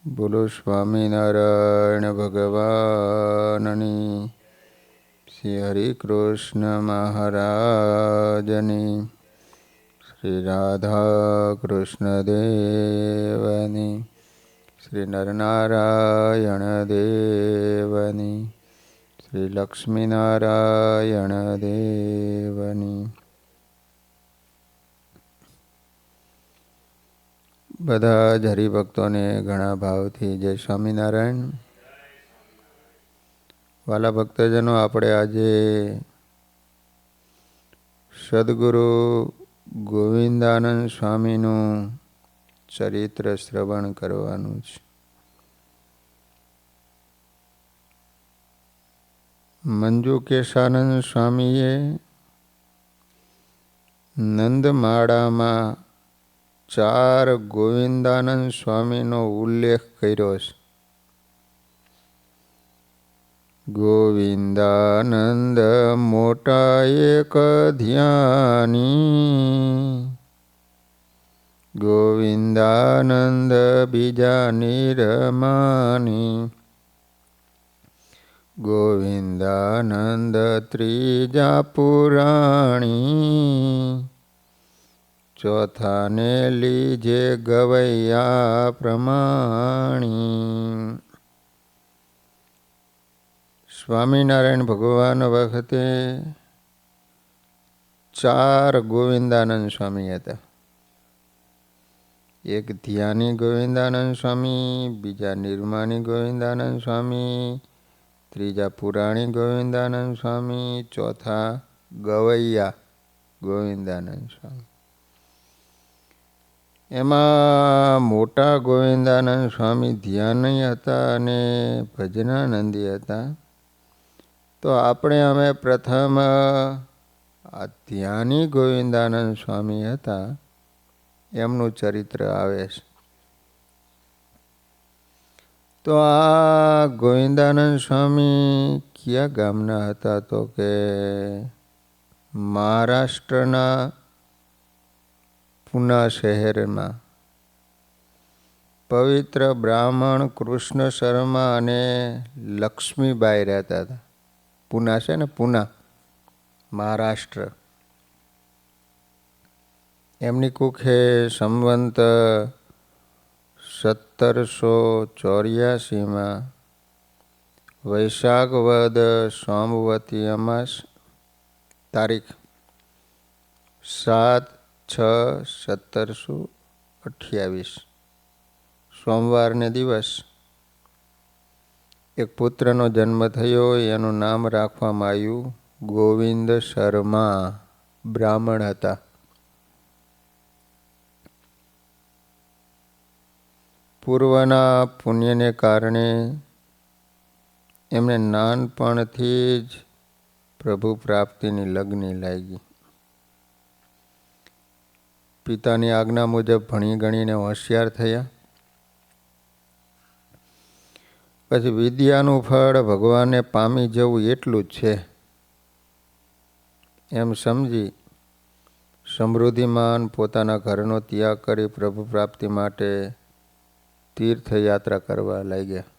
બોલો સ્વામિનારાયણ ભગવાનની, શ્રી હરિકૃષ્ણ મહારાજની, શ્રી રાધા કૃષ્ણ દેવની, શ્રી નરનારાયણ દેવની, શ્રી લક્ષ્મીનારાયણ દેવની. બધા જ હરિભક્તોને ઘણા ભાવથી જય સ્વામિનારાયણ. વાલા ભક્તજનો, આપણે આજે સદગુરુ ગોવિંદાનંદ સ્વામીનું ચરિત્ર શ્રવણ કરવાનું છે. મંજુકેશાનંદ સ્વામીએ નંદમાળામાં 4 ગોવિંદાનંદ સ્વામીનો ઉલ્લેખ કર્યો છે. ગોવિંદાનંદ મોટા એક ધ્યાની, ગોવિંદાનંદ બીજા નિરમાની, ગોવિંદાનંદ ત્રીજા પુરાણી, ચોથાને લીજે ગવૈયા પ્રમાણી. સ્વામિનારાયણ ભગવાન વખતે 4 ગોવિંદાનંદ સ્વામી હતા. એક ધ્યાની ગોવિંદાનંદ સ્વામી, બીજા નિર્માની ગોવિંદાનંદ સ્વામી, ત્રીજા પુરાણી ગોવિંદાનંદ સ્વામી, ચોથા ગવૈયા ગોવિંદાનંદ સ્વામી. એમાં મોટા ગોવિંદાનંદ સ્વામી ધ્યાની હતા અને ભજનાનંદી હતા. તો અમે પ્રથમ આ ધ્યાની ગોવિંદાનંદ સ્વામી હતા એમનું ચરિત્ર આવે છે. તો આ ગોવિંદાનંદ સ્વામી કયા ગામના હતા? તો કે મહારાષ્ટ્રના પુના શહેરમાં પવિત્ર બ્રાહ્મણ કૃષ્ણ શર્મા અને લક્ષ્મીબાઈ રહેતા હતા. પુના છે ને, પુના મહારાષ્ટ્ર. એમની કુખે સંવંત 1784 વૈશાખ વદ સોમવતી અમાસ તારીખ 7/6/1728 સોમવારને દિવસ એક પુત્રનો જન્મ થયો. એનું નામ રાખવામાં આવ્યું ગોવિંદ શર્મા. બ્રાહ્મણ હતા. પૂર્વના પુણ્યને કારણે એમને નાનપણથી જ પ્રભુ પ્રાપ્તિની લગ્ની લાગી. પિતાની આજ્ઞા મુજબ ભણી ગણીને હોશિયાર થયા. પછી વિદ્યાનું ફળ ભગવાનને પામી જવું એટલું જ છે એમ સમજી સમૃદ્ધિમાન પોતાના ઘરનો ત્યાગ કરી પ્રભુ પ્રાપ્તિ માટે તીર્થયાત્રા કરવા લાગ્યા.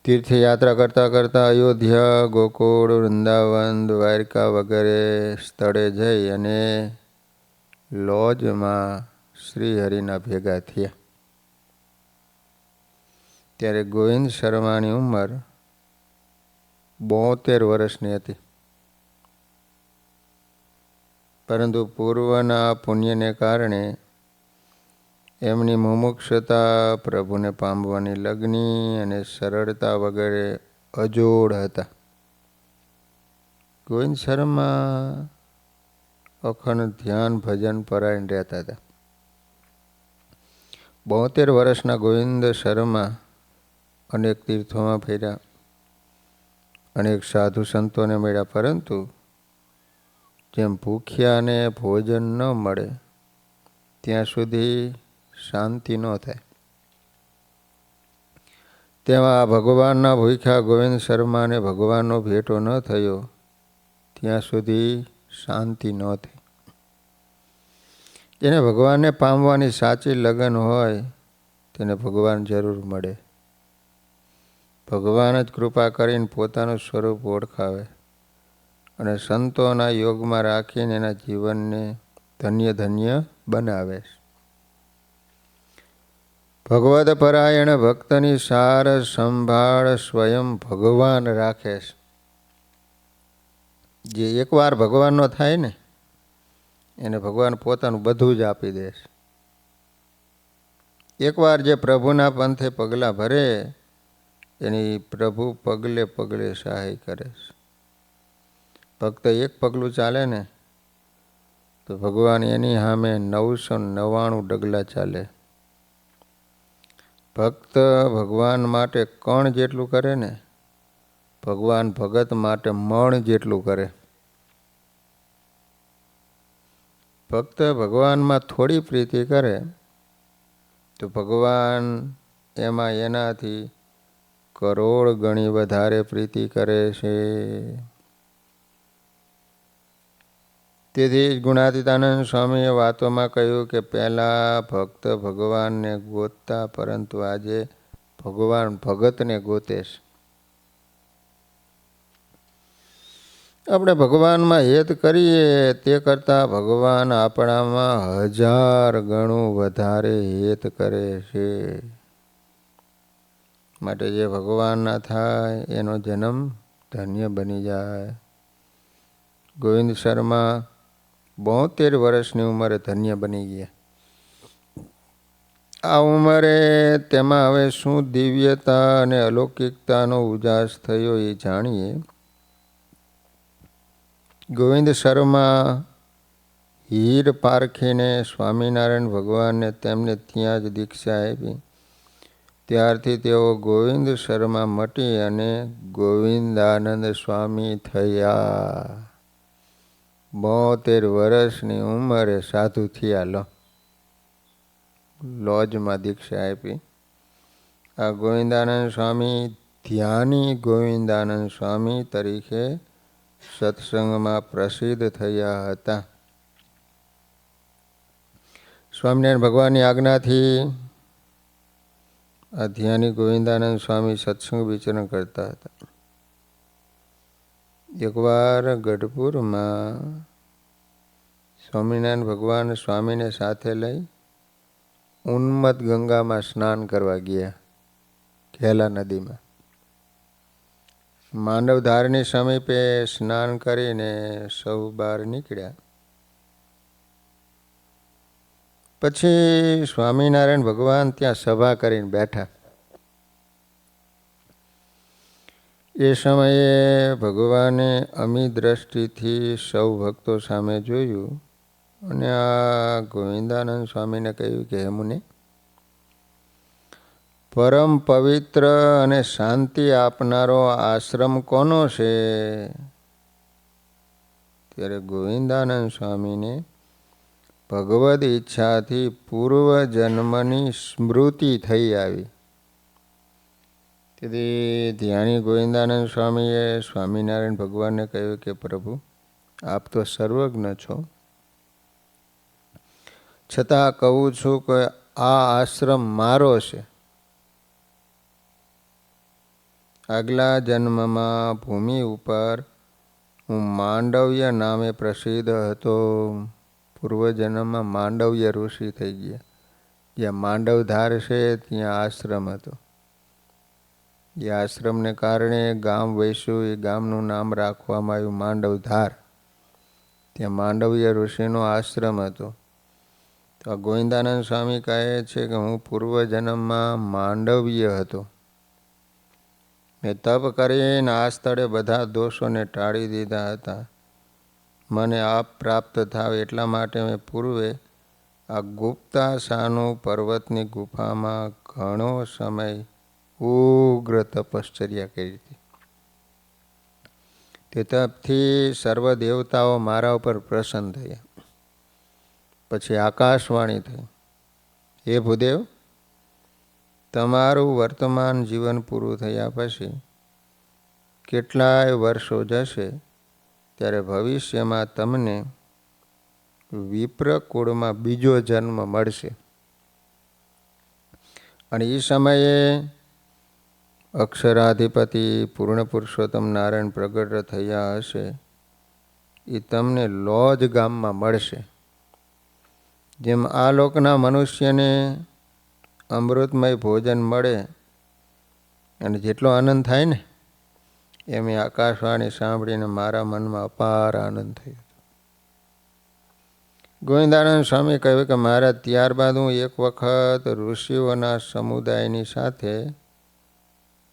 તીર્થયાત્રા કરતાં કરતાં અયોધ્યા, ગોકુળ, વૃંદાવન, દ્વારકા વગેરે સ્થળે જઈ અને લોજમાં શ્રીહરિના ભેગા થયા. ત્યારે ગોવિંદ શર્માની ઉંમર 72 વર્ષની હતી. પરંતુ પૂર્વના પુણ્યને કારણે એમની મુમુક્ષતા, પ્રભુને પામવાની લગ્ની અને સરળતા વગેરે અજોડ હતા. ગોવિંદ શર્મા અખંડ ધ્યાન ભજન પરાયણ રહેતા હતા. 72 વર્ષના ગોવિંદ શર્મા અનેક તીર્થોમાં ફર્યા, અનેક સાધુ સંતોને મળ્યા, પરંતુ જેમ ભૂખ્યાને ભોજન ન મળે ત્યાં સુધી શાંતિ ન થાય. તેમાં ભગવાનના ભૂખ્યા ગોવિંદ શર્માને ભગવાનનો ભેટો ન થયો ત્યાં સુધી શાંતિ ન થઈ. જેને ભગવાનને પામવાની સાચી લગન હોય તેને ભગવાન જરૂર મળે. ભગવાન જ કૃપા કરીને પોતાનું સ્વરૂપ ઓળખાવે અને સંતોના યોગમાં રાખીને એના જીવનને ધન્ય ધન્ય બનાવે. ભગવદ પરાયણ ભક્તની સાર સંભાળ સ્વયં ભગવાન રાખે. જે એકવાર ભગવાનનો થાય ને એને ભગવાન પોતાનું બધું જ આપી દે. એકવાર જે પ્રભુના પંથે પગલાં ભરે એની પ્રભુ પગલે પગલે સહાય કરે. ભક્ત એક પગલું ચાલે ને તો ભગવાન એની સામે 999 ડગલા ચાલે. ભક્ત ભગવાન માટે કણ જેટલું કરે ને ભગવાન ભગત માટે મણ જેટલું કરે. ભક્ત ભગવાનમાં થોડી પ્રીતિ કરે તો ભગવાન એમાં એનાથી કરોડ ગણી વધારે પ્રીતિ કરે છે. તેથી જ ગુણાતીતાનંદ સ્વામીએ વાતોમાં કહ્યું કે પહેલાં ભક્ત ભગવાનને ગોતતા, પરંતુ આજે ભગવાન ભગતને ગોતે છે. આપણે ભગવાનમાં હેત કરીએ તે કરતાં ભગવાન આપણામાં 1000 ગણું વધારે હેત કરે છે. માટે જે ભગવાનના થાય એનો જન્મ ધન્ય બની જાય. ગોવિંદ શર્મા 72 વર્ષની ઉંમરે ધન્ય બની ગયા. આ ઉંમરે તેમાં હવે શું દિવ્યતા અને અલૌકિકતાનો ઉજાસ થયો એ જાણીએ. ગોવિંદ શર્મા હીર પારખીને સ્વામિનારાયણ ભગવાનને તેમને ત્યાં જ દીક્ષા આપી. ત્યારથી તેઓ ગોવિંદ શર્મા મટી અને ગોવિંદાનંદ સ્વામી થયા. 72 વર્ષની ઉંમરે સાધુ થયા. લોજમાં દીક્ષા આપી. આ ગોવિંદાનંદ સ્વામી ધ્યાની ગોવિંદાનંદ સ્વામી તરીકે સત્સંગમાં પ્રસિદ્ધ થયા હતા. સ્વામિનારાયણ ભગવાનની આજ્ઞાથી આ ધ્યાની ગોવિંદાનંદ સ્વામી સત્સંગ વિચરણ કરતા હતા. એકવાર ગઢપુરમાં સ્વામિનારાયણ ભગવાન સ્વામીને સાથે લઈ ઉન્મત્ત ગંગામાં સ્નાન કરવા ગયા. ઘેલા નદીમાં માંડવધારની સમીપે સ્નાન કરીને સૌ બહાર નીકળ્યા. પછી સ્વામિનારાયણ ભગવાન ત્યાં સભા કરીને બેઠા. એ સમયે ભગવાને અમી દ્રષ્ટિથી સૌ ભક્તો સામે જોયું અને આ ગોવિંદાનંદ સ્વામીને કહ્યું કે હે મુનિ, પરમ પવિત્ર અને શાંતિ આપનારો આશ્રમ કોનો છે? ત્યારે ગોવિંદાનંદ સ્વામીને ભગવદ ઈચ્છાથી પૂર્વ જન્મની સ્મૃતિ થઈ આવી. તેથી ધ્યાની ગોવિંદાનંદ સ્વામીએ સ્વામિનારાયણ ભગવાનને કહ્યું કે પ્રભુ, આપ તો સર્વજ્ઞ છો, છતાં કહું છું કે આ આશ્રમ મારો છે. આગલા જન્મમાં ભૂમિ ઉપર હું માંડવ્ય નામે પ્રસિદ્ધ હતો. પૂર્વજન્મમાં માંડવ્ય ઋષિ થઈ ગયા. જ્યાં માંડવધાર છે ત્યાં આશ્રમ હતો. એ આશ્રમને કારણે ગામ વસ્યું, એ ગામનું નામ રાખવામાં આવ્યું માંડવધાર. ત્યાં માંડવ્ય ઋષિનો આશ્રમ હતો. તો આ ગોવિંદાનંદ સ્વામી કહે છે કે હું પૂર્વજન્મમાં માંડવ્ય હતો. મેં તપ કરીને આ સ્થળે બધા દોષોને ટાળી દીધા હતા. મને આપ પ્રાપ્ત થાવ એટલા માટે મેં પૂર્વે આ ગુપ્તાસાનુ પર્વતની ગુફામાં ઘણો સમય ઉગ્ર તપશ્ચર્યા કરી હતી. તે તપથી સર્વ દેવતાઓ મારા ઉપર પ્રસન્ન થયા. પછી આકાશવાણી થઈ, હે ભૂદેવ, તમારું વર્તમાન જીવન પૂરું થયા પછી કેટલાય વર્ષો જશે ત્યારે ભવિષ્યમાં તમને વિપ્ર કુળમાં બીજો જન્મ મળશે અને એ સમયે અક્ષરાધિપતિ પૂર્ણ પુરુષોત્તમ નારાયણ પ્રગટ થયા હશે. એ તમને લોજ ગામમાં મળશે. જેમ આ લોકના મનુષ્યને અમૃતમય ભોજન મળે અને જેટલો આનંદ થાય ને, એમ આકાશવાણી સાંભળીને મારા મનમાં અપાર આનંદ થયો. ગોવિંદાનંદ સ્વામી કહ્યું કે મહારાજ, ત્યારબાદ હું એક વખત ઋષિઓના સમુદાયની સાથે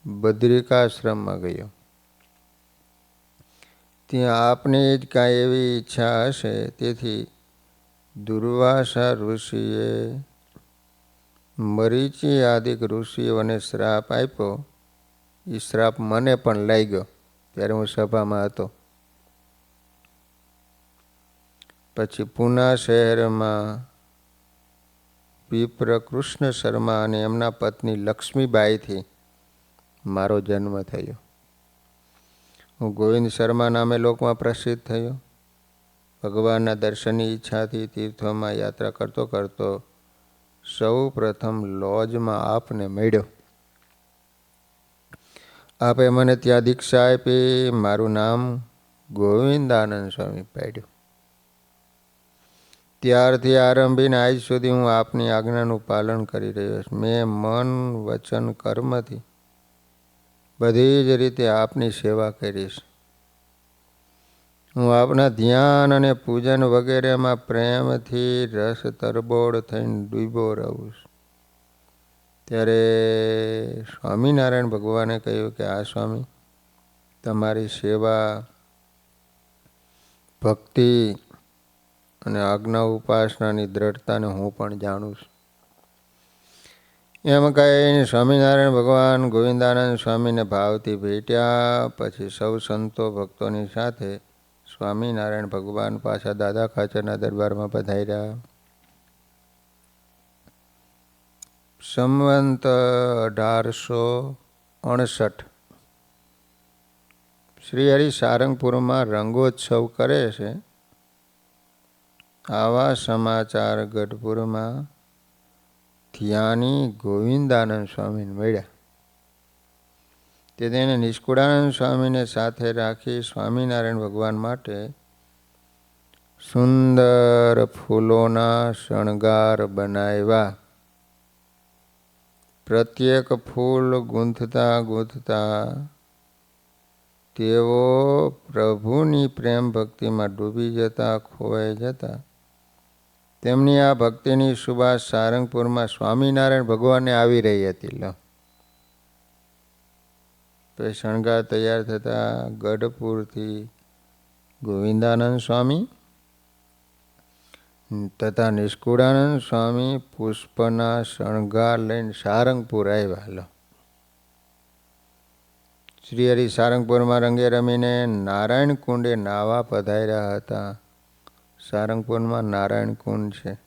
બદ્રિકાશ્રમમાં ગયો. ત્યાં આપની જ કાંઈ એવી ઈચ્છા હશે, તેથી દુર્વાસા ઋષિએ મરીચી આદિક ઋષિઓને શ્રાપ આપ્યો. એ શ્રાપ મને પણ લાગ્યો. ત્યારે હું સભામાં હતો. પછી પૂના શહેરમાં વિપ્ર કૃષ્ણ શર્મા અને એમના પત્ની લક્ષ્મીબાઈથી મારો જન્મ થયો. હું ગોવિંદ શર્મા નામે લોકમાં પ્રસિદ્ધ થયો. ભગવાનના દર્શનની ઈચ્છાથી તીર્થોમાં યાત્રા કરતો કરતો સૌ પ્રથમ લોજમાં આપને મળ્યો. આપે મને ત્યાં દીક્ષા આપી. મારું નામ ગોવિંદાનંદ સ્વામી પાડ્યું. ત્યારથી આરંભીને આજ સુધી હું આપની આજ્ઞાનું પાલન કરી રહ્યો છું. મેં મન, વચન, કર્મથી બધી જ રીતે આપની સેવા કરીશ. હું આપના ધ્યાન અને પૂજન વગેરેમાં પ્રેમથી રસ તરબોળ થઈને ડૂબો રહું છું. ત્યારે સ્વામિનારાયણ ભગવાને કહ્યું કે આ સ્વામી, તમારી સેવા, ભક્તિ અને આજ્ઞા ઉપાસનાની દ્રઢતાને હું પણ જાણું છું. એમ કહીને સ્વામિનારાયણ ભગવાન ગોવિંદાનંદ સ્વામીને ભાવથી ભેટ્યા. પછી સૌ સંતો ભક્તોની સાથે સ્વામિનારાયણ ભગવાન પાછા દાદા ખાચરના દરબારમાં પધાર્યા. સંવંત 1859 શ્રી હરિ સારંગપુરમાં રંગોત્સવ કરે છે. આવા સમાચાર ગઢપુરમાં ધ્યાની ગોવિંદાનંદ સ્વામીને મળ્યા. તે તેને નિષ્કુળાનંદ સ્વામીને સાથે રાખી સ્વામિનારાયણ ભગવાન માટે સુંદર ફૂલોના શણગાર બનાવ્યા. પ્રત્યેક ફૂલ ગૂંથતા ગૂંથતા તેઓ પ્રભુની પ્રેમ ભક્તિમાં ડૂબી જતા, ખોવાઈ જતા. તેમની આ ભક્તિની સુવાસ સારંગપુરમાં સ્વામિનારાયણ ભગવાનને આવી રહી હતી. તો શણગાર તૈયાર થતા ગઢપુરથી ગોવિંદાનંદ સ્વામી તથા નિષ્કુળાનંદ સ્વામી પુષ્પના શણગાર લઈને સારંગપુર આવ્યા. શ્રી હરિ સારંગપુરમાં રંગે રમીને નારાયણ કુંડે નાવા પધાર્યા હતા. સારંગપુરમાં નારાયણ કુંડ છે.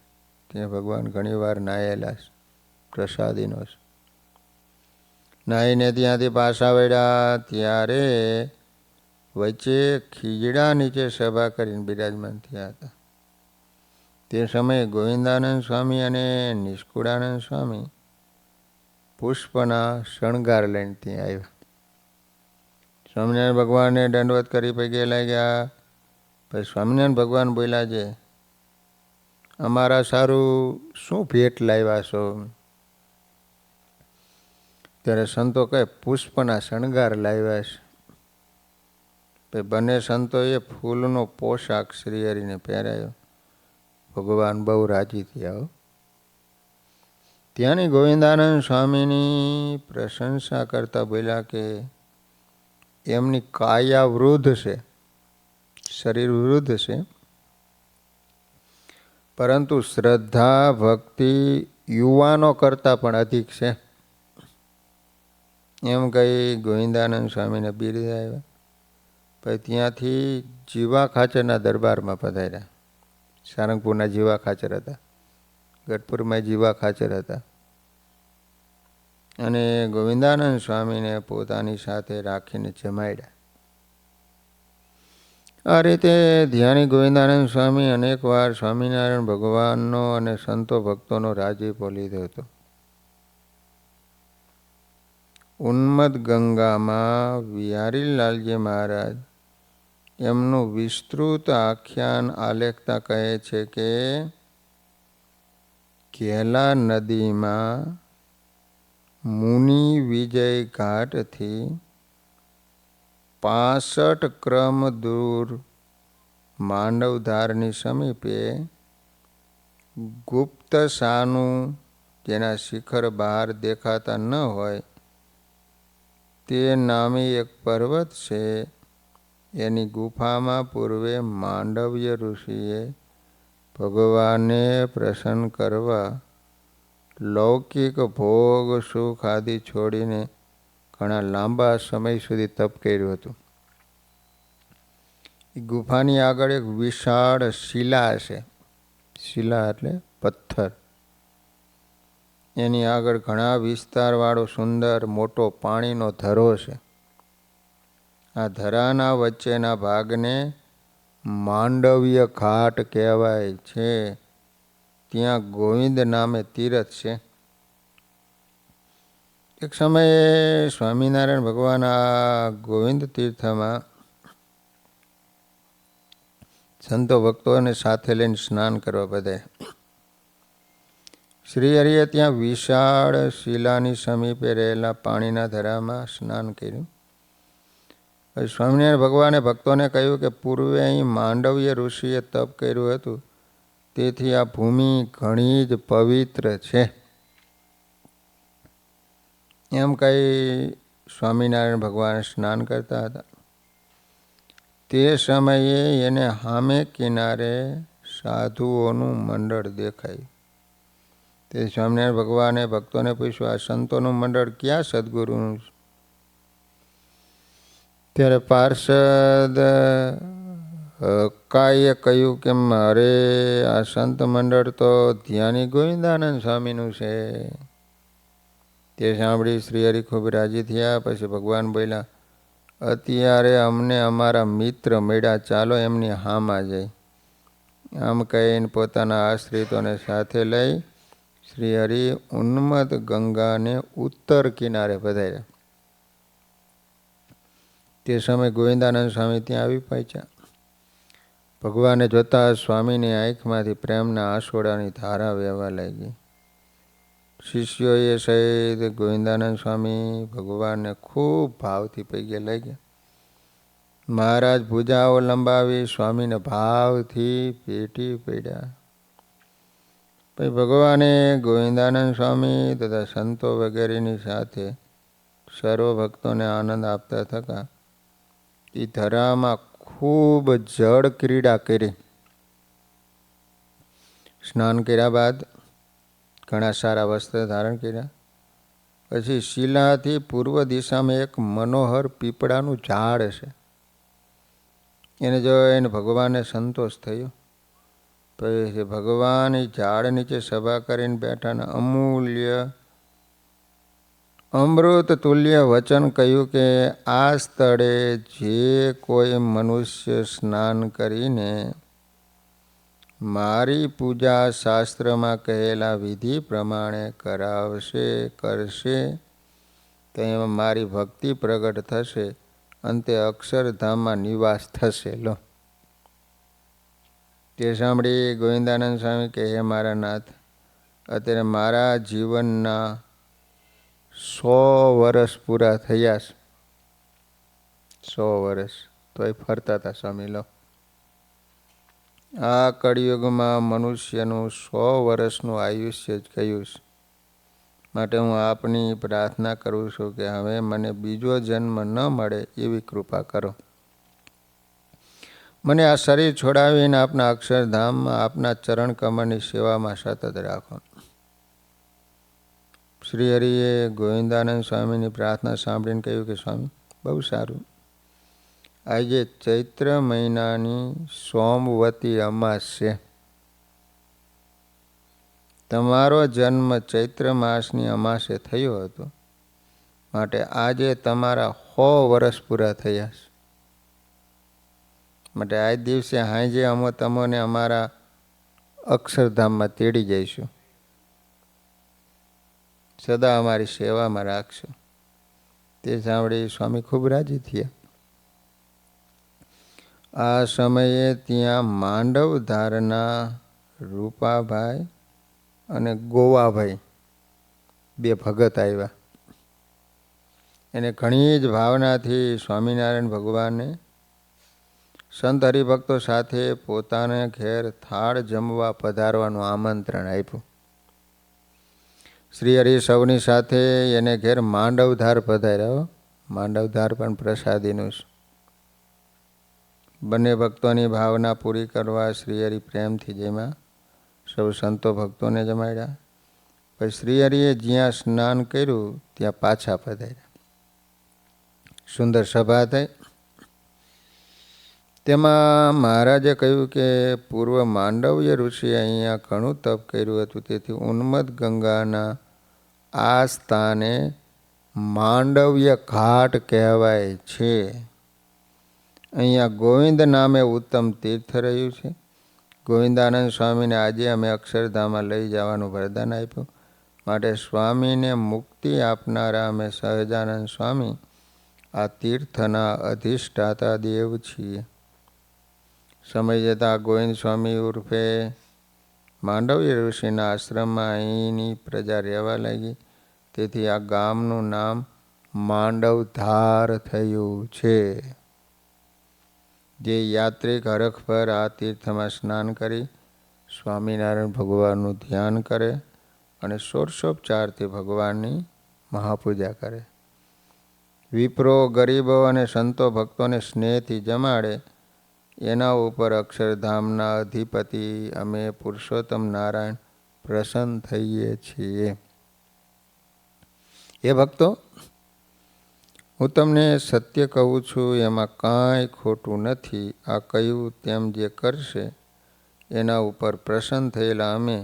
ત્યાં ભગવાન ઘણી વાર નાયેલા છે. પ્રસાદીનો છે. નાહીને ત્યાંથી પાછા વળ્યા ત્યારે વચ્ચે ખીજડા નીચે સભા કરીને બિરાજમાન થયા હતા. તે સમયે ગોવિંદાનંદ સ્વામી અને નિષ્કુળાનંદ સ્વામી પુષ્પના શણગાર લઈને ત્યાં આવ્યા. સ્વામિનારાયણ ભગવાનને દંડવત કરી પગે લાગ્યા. પછી સ્વામિનારાયણ ભગવાન બોલ્યા છે, અમારા સારું શું ભેટ લાવ્યા છો? ત્યારે સંતો કહે, પુષ્પના શણગાર લાવ્યા છે. બંને સંતોએ ફૂલનો પોશાક શ્રીહરિને પહેરાયો. ભગવાન બહુ રાજી થયા. ત્યાંની ગોવિંદાનંદ સ્વામીની પ્રશંસા કરતા બોલ્યા કે એમની કાયા વૃદ્ધ છે, શરીર વૃદ્ધ છે, પરંતુ શ્રદ્ધા ભક્તિ યુવાનો કરતાં પણ અધિક છે. એમ કહી ગોવિંદાનંદ સ્વામીને બિરદાવ્યા. પછી ત્યાંથી જીવા ખાચરના દરબારમાં પધાર્યા. સારંગપુરના જીવા ખાચર હતા. ગઢપુરમાં જીવા ખાચર હતા. અને ગોવિંદાનંદ સ્વામીને પોતાની સાથે રાખીને જમાડ્યા. આ રીતે ધ્યાની ગોવિંદાનંદ સ્વામી અનેક વાર સ્વામિનારાયણ ભગવાનનો અને સંતો ભક્તોનો રાજીપો લીધો હતો. ઉન્મત્ત ગંગામાં વિહારીલાલજી મહારાજ એમનું વિસ્તૃત આખ્યાન આલેખતા કહે છે કે ઘેલા નદીમાં મુનિ વિજય ઘાટથી 65 ક્રમ દૂર માંડવધારની સમીપે ગુપ્ત સાનું, જેના શિખર બહાર દેખાતા ન હોય તે નામી એક પર્વત છે. એની ગુફામાં પૂર્વે માંડવ્ય ઋષિએ ભગવાનને પ્રસન્ન કરવા લૌકિક ભોગ સુખ આદિ છોડીને ઘણા લાંબા સમય સુધી તપ કર્યું હતું. એ ગુફાની આગળ એક વિશાળ શિલા છે. શિલા એટલે પથ્થર. એની આગળ ઘણા વિસ્તારવાળો સુંદર મોટો પાણીનો ધરો છે. આ ધરાના વચ્ચેના ભાગને માંડવ્ય ઘાટ કહેવાય છે. ત્યાં ગોવિંદ નામે તીરથ છે. એક સમયે સ્વામિનારાયણ ભગવાન આ ગોવિંદ તીર્થમાં સંતો ભક્તોને સાથે લઈને સ્નાન કરવા બધાય. શ્રી હરિએ ત્યાં વિશાળ શિલાની સમીપે રહેલા પાણીના ધરામાં સ્નાન કર્યું. સ્વામિનારાયણ ભગવાને ભક્તોને કહ્યું કે પૂર્વે અહીં માંડવ્ય ઋષિએ તપ કર્યું હતું, તેથી આ ભૂમિ ઘણી જ પવિત્ર છે. એમ કહી સ્વામિનારાયણ ભગવાન સ્નાન કરતા હતા. તે સમયે એને સામે કિનારે સાધુઓનું મંડળ દેખાયું. તે સ્વામિનારાયણ ભગવાને ભક્તોને પૂછ્યું, આ સંતોનું મંડળ ક્યાં સદગુરુનું? ત્યારે પાર્ષદ કાઈએ કહ્યું કે મારે આ સંત મંડળ તો ધ્યાની ગોવિંદાનંદ સ્વામીનું છે. તે સાંભળી શ્રી હરિ ખૂબ રાજી થયા. પછી ભગવાન બોલ્યા, અત્યારે અમને અમારા મિત્ર મળ્યા, ચાલો એમની હામાં જાય. આમ કહીને પોતાના આશ્રિતોને સાથે લઈ શ્રી હરિ ઉન્મત્ત ગંગાને ઉત્તર કિનારે પધાર્યા. તે સમયે ગોવિંદાનંદ સ્વામી ત્યાં આવી પહોંચ્યા. ભગવાને જોતા સ્વામીની આંખમાંથી પ્રેમના આંસોડાની ધારા વહેવા લાગી. શિષ્યોએ સહિત ગોવિંદાનંદ સ્વામી ભગવાનને ખૂબ ભાવથી પગે લાગ્યા. મહારાજ ભુજાઓ લંબાવી સ્વામીને ભાવથી ભેટી પડ્યા. પછી ભગવાને ગોવિંદાનંદ સ્વામી તથા સંતો વગેરેની સાથે સર્વ ભક્તોને આનંદ આપતા થતા એ ધરામાં ખૂબ જળ ક્રીડા કરી. સ્નાન કર્યા બાદ ઘણા સારા વસ્ત્ર ધારણ કર્યા. પછી શિલાથી પૂર્વ દિશામાં એક મનોહર પીપળાનું ઝાડ છે. એને જોઈને ભગવાનને સંતોષ થયો. પછી ભગવાન એ ઝાડ નીચે સભા કરીને બેઠાને અમૂલ્ય અમૃત તુલ્ય વચન કહ્યું કે આ સ્થળે જે કોઈ મનુષ્ય સ્નાન કરીને મારી પૂજા શાસ્ત્રમાં કહેલા વિધિ પ્રમાણે કરશે તો એમાં મારી ભક્તિ પ્રગટ થશે, અંતે અક્ષરધામમાં નિવાસ થશે. લો, તે સાંભળી ગોવિંદાનંદ સ્વામી કહે, હે મારા નાથ, અત્યારે મારા જીવનના 100 વર્ષ પૂરા થયા છે. 100 વર્ષ તોય ફરતા હતા સ્વામી. લો, આ કળિયુગમાં મનુષ્યનું 100 વર્ષનું આયુષ્ય જ કહ્યું છે. માટે હું આપની પ્રાર્થના કરું છું કે હવે મને બીજો જન્મ ન મળે એવી કૃપા કરો. મને આ શરીર છોડાવીને આપના અક્ષરધામમાં આપના ચરણ કમળની સેવામાં સતત રાખો. શ્રી હરિએ ગોવિંદાનંદ સ્વામીની પ્રાર્થના સાંભળીને કહ્યું કે સ્વામી, બહુ સારું. આજે ચૈત્ર મહિનાની સોમવતી અમાસ છે. તમારો જન્મ ચૈત્ર માસની અમાસે થયો હતો, માટે આજે તમારા 100 વર્ષ પૂરા થયા છે. માટે આજ દિવસે હાંજે અમે તમને અમારા અક્ષરધામમાં તેડી જઈશું. સદા અમારી સેવામાં રાખશો. તે સાંભળી સ્વામી ખૂબ રાજી થયા. આ સમયે ત્યાં માંડવધારના રૂપાભાઈ અને ગોવાભાઈ બે ભગત આવ્યા. એને ઘણી જ ભાવનાથી સ્વામિનારાયણ ભગવાને સંત હરિભક્તો સાથે પોતાને ઘેર થાળ જમવા પધારવાનું આમંત્રણ આપ્યું. શ્રી હરિ સૌની સાથે એને ઘેર માંડવધાર પધાર્યો. માંડવધાર પણ પ્રસાદીનું છે. બંને ભક્તોની ભાવના પૂરી કરવા શ્રી હરિ પ્રેમથી જેમાં સૌ સંતો ભક્તોને જમાડ્યા. પછી શ્રી હરિએ જ્યાં સ્નાન કર્યું ત્યાં પાછા પધાર્યા. સુંદર સભા થઈ. તેમાં મહારાજે કહ્યું કે પૂર્વ માંડવ્ય ઋષિએ અહીંયા ઘણું તપ કર્યું હતું, તેથી ઉન્મત્ત ગંગાના આ સ્થાને માંડવ્ય ઘાટ કહેવાય છે. અહીંયા ગોવિંદ નામે ઉત્તમ તીર્થ રહ્યું છે. ગોવિંદાનંદ સ્વામીને આજે અમે અક્ષરધામમાં લઈ જવાનું વરદાન આપ્યું. માટે સ્વામીને મુક્તિ આપનારા અમે સહજાનંદ સ્વામી આ તીર્થના અધિષ્ઠાતા દેવ છીએ. સમય જતાં ગોવિંદ સ્વામી ઉર્ફે માંડવ્ય ઋષિના આશ્રમમાં અહીંની પ્રજા રહેવા લાગી. તેથી આ ગામનું નામ માંડવધાર થયું છે. જે યાત્રિક હરખભર આ તીર્થમાં સ્નાન કરી સ્વામિનારાયણ ભગવાનનું ધ્યાન કરે અને ષોડશોપચારથી ભગવાનની મહાપૂજા કરે, વિપ્રો ગરીબો અને સંતો ભક્તોને સ્નેહથી જમાડે, એના ઉપર અક્ષરધામના અધિપતિ અમે પુરુષોત્તમ નારાયણ પ્રસન્ન થઈએ છીએ. એ ભક્તો, હું તમને સત્ય કહું છું, એમાં કાંઈ ખોટું નથી. આ કહ્યું તેમ જે કરશે એના ઉપર પ્રસન્ન થયેલા અમે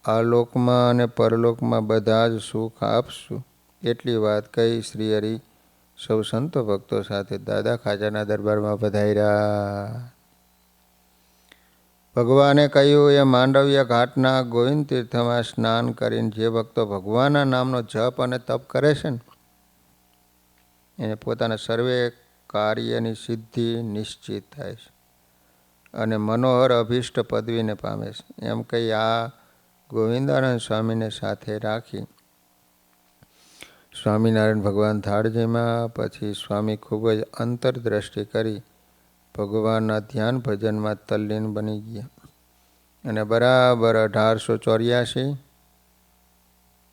આ લોકમાં અને પરલોકમાં બધા જ સુખ આપશું. એટલી વાત કહી શ્રી હરિ સૌ સંતો ભક્તો સાથે દાદા ખાચાના દરબારમાં પધાર્યા. ભગવાને કહ્યું એ માંડવ્ય ઘાટના ગોવિંદ તીર્થમાં સ્નાન કરીને જે ભક્તો ભગવાનના નામનો જપ અને તપ કરે છે ને એને પોતાના સર્વે કાર્યની સિદ્ધિ નિશ્ચિત થાય છે અને મનોહર અભિષ્ટ પદવીને પામે છે. એમ કહી આ ગોવિંદાનંદ સ્વામીને સાથે રાખી સ્વામિનારાયણ ભગવાન થાળ જમ્યા. પછી સ્વામી ખૂબ જ અંતરદ્રષ્ટિ કરી ભગવાનના ધ્યાન ભજનમાં તલ્લીન બની ગયા અને બરાબર 1884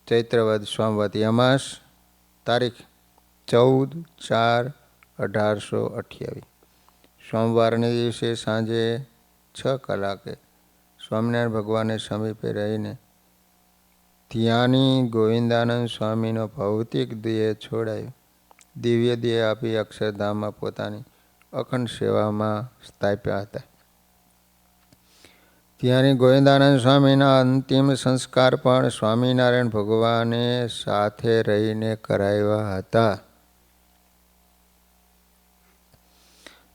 ચૈત્રવદ સોમવતી અમાસ તારીખ 14/4/1828 સોમવારને દિવસે સાંજે 6 કલાકે સ્વામિનારાયણ ભગવાનને સમીપે રહીને ધ્યાની ગોવિંદાનંદ સ્વામીનો ભૌતિક દેહ છોડાયો. દિવ્ય દેહ આપી અક્ષરધામમાં પોતાની અખંડ સેવામાં સ્થાપ્યા હતા. ત્યાંની ગોવિંદાનંદ સ્વામીના અંતિમ સંસ્કાર પણ સ્વામિનારાયણ ભગવાને સાથે રહીને કરાવ્યા હતા.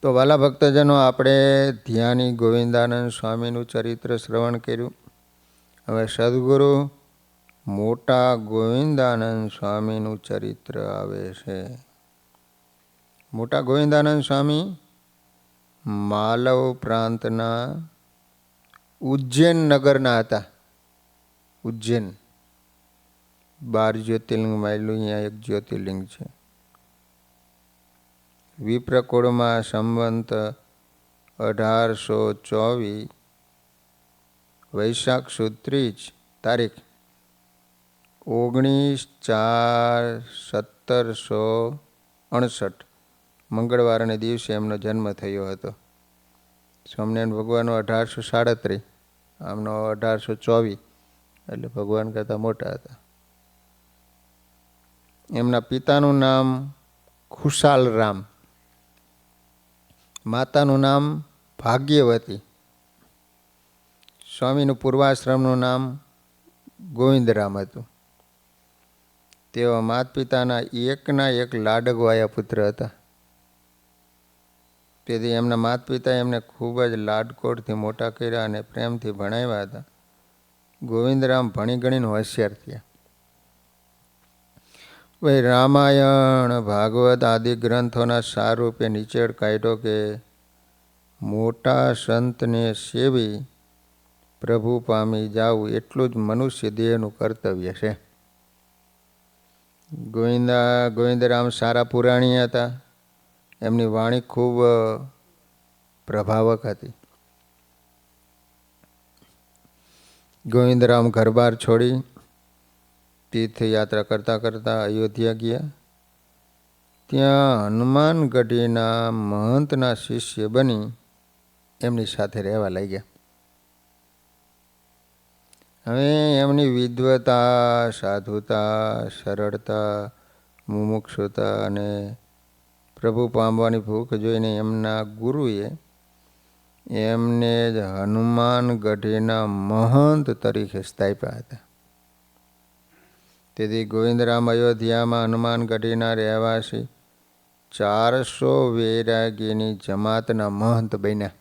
તો વાલા ભક્તજનો, આપણે ધ્યાની ગોવિંદાનંદ સ્વામીનું ચરિત્ર શ્રવણ કર્યું. હવે સદગુરુ મોટા ગોવિંદાનંદ સ્વામીનું ચરિત્ર આવે છે. મોટા ગોવિંદાનંદ સ્વામી માલવ પ્રાંતના ઉજ્જૈન નગરના હતા. ઉજ્જૈન 12 જ્યોતિર્લિંગમાં અહીંયા એક જ્યોતિર્લિંગ છે. વિપ્રકુળમાં સંવંત 1824 વૈશાખ સુદ 30 તારીખ 19/4/1768 મંગળવારને દિવસે એમનો જન્મ થયો હતો. સ્વામિનારાયણ ભગવાનનો 1837, આમનો 1824, એટલે ભગવાન કરતાં મોટા હતા. એમના પિતાનું નામ ખુશાલરામ, માતાનું નામ ભાગ્યવતી. સ્વામીનું પૂર્વાશ્રમનું નામ ગોવિંદરામ હતું. તેઓ માતા પિતાના એકના એક લાડકવાયા પુત્ર હતા. તેથી એમના માતા પિતા એમને ખૂબ જ લાડકોડથી મોટા કર્યા અને પ્રેમથી ભણાવ્યા હતા. ગોવિંદરામ ભણી ગણીને હોશિયાર થયા. ભાઈ રામાયણ ભાગવત આદિ ગ્રંથોના સારરૂપે નિચેડ કાઢ્યો કે મોટા સંતને સેવી પ્રભુ પામી જાવું એટલું જ મનુષ્ય દેહનું કર્તવ્ય છે. ગોવિંદરામ સારા પુરાણી હતા. એમની વાણી ખૂબ પ્રભાવક હતી. ગોવિંદરામ ઘરબાર છોડી તીર્થયાત્રા કરતાં કરતાં અયોધ્યા ગયા. ત્યાં હનુમાનગઢીના મહંતના શિષ્ય બની એમની સાથે રહેવા લાગ્યા. હવે એમની વિદ્વતા, સાધુતા, સરળતા, મુમુક્ષુતા અને પ્રભુ પામવાની ભૂખ જોઈને એમના ગુરુએ એમને જ હનુમાનગઢીના મહંત તરીકે સ્થાપ્યા હતા. તેથી ગોવિંદરામ અયોધ્યામાં હનુમાનગઢીના રહેવાસી 400 વૈરાગીની જમાતના મહંત બન્યા.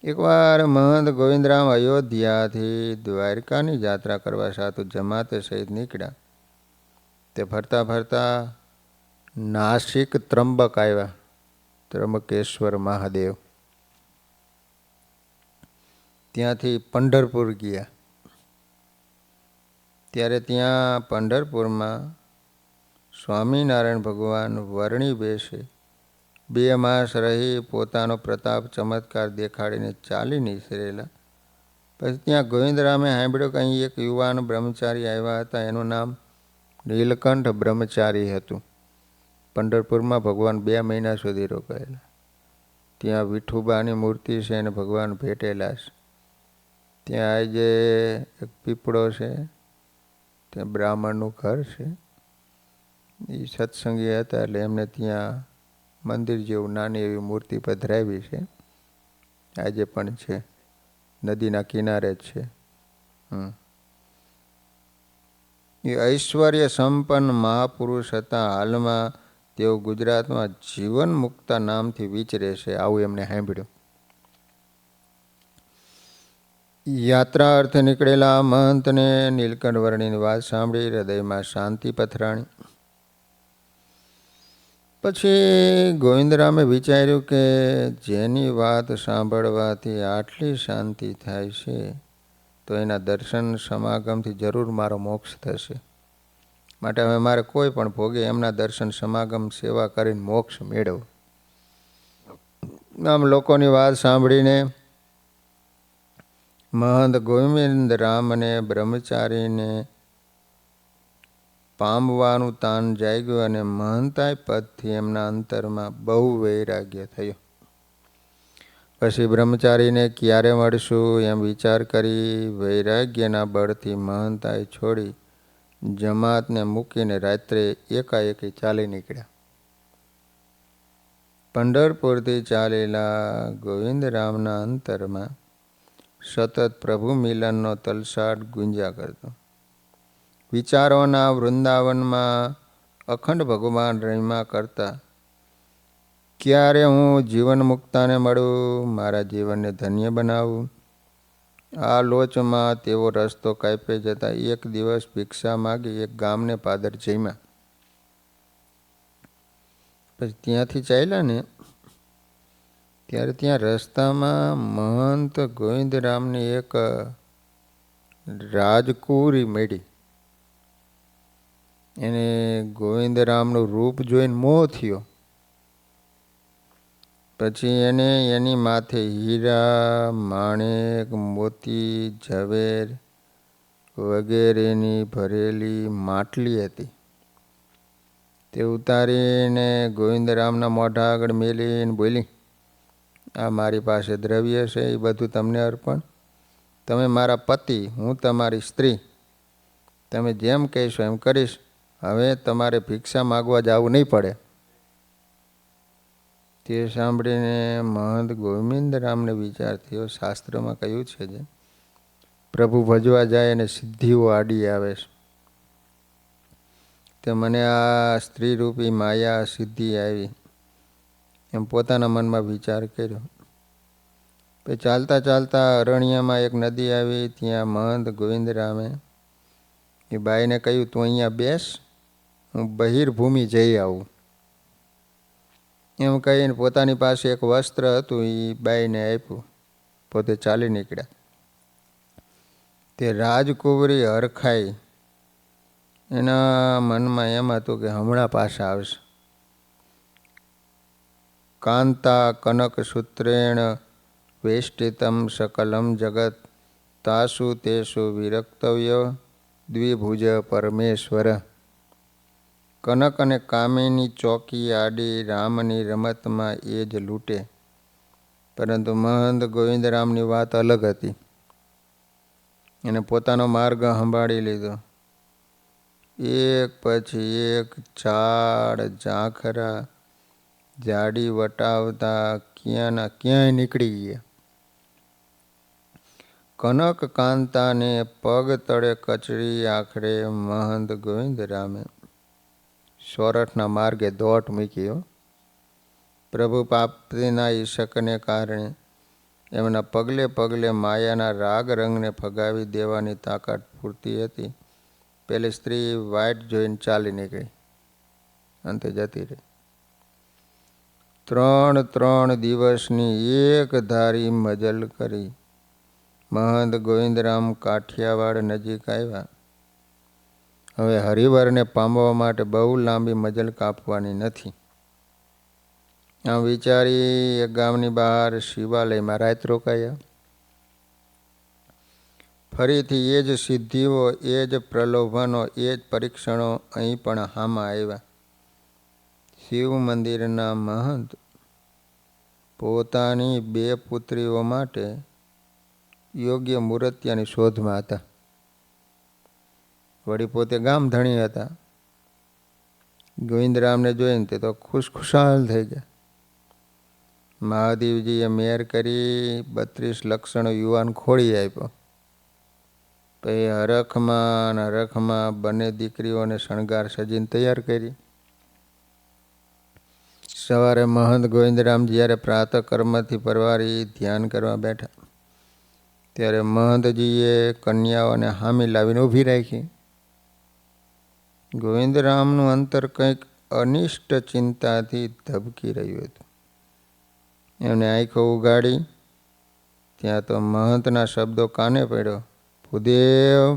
એકવાર મહંત ગોવિંદરામ અયોધ્યાથી દ્વારકાની યાત્રા કરવા સાતુ જમાતે સહિત નીકળ્યા. તે ફરતા ફરતા નાસિક ત્રંબક આવ્યા. ત્રંબકેશ્વર મહાદેવ. ત્યાંથી પંઢરપુર ગયા. ત્યારે ત્યાં પંઢરપુરમાં સ્વામિનારાયણ ભગવાન વરણી બેસે 2 માસ રહી પોતાનો પ્રતાપ ચમત્કાર દેખાડીને ચાલી નીસરેલા. પછી ત્યાં ગોવિંદરામે સાંભળ્યું કે અહીં એક યુવાન બ્રહ્મચારી આવ્યા હતા. એનું નામ નીલકંઠ બ્રહ્મચારી હતું. પંઢરપુરમાં ભગવાન 2 મહિના સુધી રોકાયેલા. ત્યાં વિઠુબાની મૂર્તિ છે અને ભગવાન ભેટેલા છે. ત્યાં આજે એક પીપળો છે. ત્યાં બ્રાહ્મણનું ઘર છે. એ સત્સંગી હતા એટલે એમને ત્યાં મંદિર જેવું નાની એવી મૂર્તિ પધરાવી છે. આજે પણ છે. નદીના કિનારે જ છે. એ ઐશ્વર્ય સંપન્ન મહાપુરુષ હતા. હાલમાં તેઓ ગુજરાતમાં જીવન મુક્તા નામથી વિચરે છે. આવું એમને સાંભળ્યું. યાત્રા અર્થે નીકળેલા મહંતને નીલકંઠ વર્ણીની વાત સાંભળી હૃદયમાં શાંતિ પથરાણી. પછી ગોવિંદરામે વિચાર્યું કે જેની વાત સાંભળવાથી આટલી શાંતિ થાય છે તો એના દર્શન સમાગમથી જરૂર મારો મોક્ષ થશે. માટે હવે મારે કોઈ પણ ભોગે એમના દર્શન સમાગમ સેવા કરીને મોક્ષ મેળવો. આમ લોકોની વાત સાંભળીને મહંત ગોવિંદરામને બ્રહ્મચારીને પામવાનું તાન જાગ્યું અને મહંતાય પદથી એમના અંતરમાં બહુ વૈરાગ્ય થયો. પછી બ્રહ્મચારીને ક્યારે મળશું એમ વિચાર કરી વૈરાગ્યના બળથી મહંતાય છોડી જમાતને મૂકીને રાત્રે એકાએકી ચાલી નીકળ્યા. પંઢરપુરથી ચાલેલા ગોવિંદરામના અંતરમાં સતત પ્રભુ મિલનનો તલસાટ ગુંજ્યા કરતો. વિચારોના વૃંદાવનમાં અખંડ ભગવાન રમ્યા કરતા. ક્યારે હું જીવન મુક્તાને મળું, મારા જીવનને ધન્ય બનાવું. આ લોચમાં તેવો રસ્તો કાપે જતા એક દિવસ ભિક્ષા માગી એક ગામને પાદર જમ્યા. પછી ત્યાંથી ચાલ્યા ને ત્યારે ત્યાં રસ્તામાં મહંત ગોવિંદરામની એક રાજકુરી મળી. એને ગોવિંદરામનું રૂપ જોઈને મોહ થયો. પછી એને એની માથે હીરા, માણેક, મોતી, ઝવેર વગેરેની ભરેલી માટલી હતી. તે ઉતારીને ગોવિંદરામના મોઢા આગળ મેલીને બોલી, આ મારી પાસે દ્રવ્ય છે, એ બધું તમને અર્પણ. તમે મારા પતિ, હું તમારી સ્ત્રી. તમે જેમ કહેશો એમ કરીશ. હવે તમારે ભિક્ષા માગવા જવું નહીં પડે. તે સાંભળીને મહંત ગોવિંદરામને વિચાર થયો, શાસ્ત્રમાં કહ્યું છે જે પ્રભુ ભજવા જાય અને સિદ્ધિઓ આડી આવે છે. તે મને આ સ્ત્રી રૂપી માયા સિદ્ધિ આવી એમ પોતાના મનમાં વિચાર કર્યો. પછી ચાલતા ચાલતા અરણ્યમાં એક નદી આવી. ત્યાં મહંત ગોવિંદરામે એ બાઈને કહ્યું, તું અહીંયા બેસ, હું બહિર્ભૂમિ જઈ આવું. એમ કહીને પોતાની પાસે એક વસ્ત્ર હતું એ બાઈને આપ્યું. પોતે ચાલી નીકળ્યા. તે રાજકુંવરી હરખાઈ. એના મનમાં એમ હતું કે હમણાં પાછા આવશે. કાંતા કનક સૂત્રેણ વેષ્ટિતમ સકલમ જગત તાસુ તેસુ વિરક્તવ્ય દ્વિભુજ પરમેશ્વર. કનક અને કામિની ચોકી આડી રામની રમતમાં એ જ લૂંટે. પરંતુ મહંત ગોવિંદરામની વાત અલગ હતી. એને પોતાનો માર્ગ સંભાળી લીધો. એક પછી એક ઝાડ ઝાંખરા જાડી વટાવતા ક્યાંના ક્યાંય નીકળી ગયા. કનક કાંતાને પગ તળે કચડી આખરે મહંત ગોવિંદરામે સોરઠના માર્ગે દોટ મૂક્યો. પ્રભુ પ્રાપ્તિના ઈશકને કારણે એમના પગલે પગલે માયાના રાગ રંગને ફગાવી દેવાની તાકાત પૂરતી હતી. પેલી સ્ત્રી વાટ જોઈને ચાલી નીકળી, અંતે જતી રહી. 3 દિવસની એક ધારી મજલ કરી મહંત ગોવિંદરામ કાઠિયાવાડ નજીક આવ્યા. હવે હરિવરને પામવા માટે બહુ લાંબી મજલ કાપવાની નથી. આમ વિચારી એક ગામની બહાર શિવાલયમાં રાત રોકાયા. ફરીથી એ જ સિદ્ધિઓ, એ જ પ્રલોભનો, એ જ પરીક્ષણો અહીં પણ હામાં આવ્યા. શિવ મંદિરના મહંત પોતાની 2 પુત્રીઓ માટે યોગ્ય મૂર્તિયાની શોધમાં હતા. વળી પોતે ગામ ધણી હતા. ગોવિંદરામને જોઈને તે તો ખુશખુશાલ થઈ ગયા. મહાદેવજીએ મેર કરી 32 લક્ષણો યુવાન ખોળી આપ્યો. પછી હરખમાં બંને દીકરીઓને શણગાર સજીને તૈયાર કરી. સવારે મહંત ગોવિંદરામ જ્યારે પ્રાતઃ કર્મથી પરવારી ધ્યાન કરવા બેઠા ત્યારે મહંતજીએ કન્યાઓને હામી લાવીને ઊભી રાખી. ગોવિંદરામનું અંતર કંઈક અનિષ્ટ ચિંતાથી ધબકી રહ્યું હતું. એમને આંખો ઉગાડી ત્યાં તો મહંતના શબ્દો કાને પડ્યો, ભૂદેવ,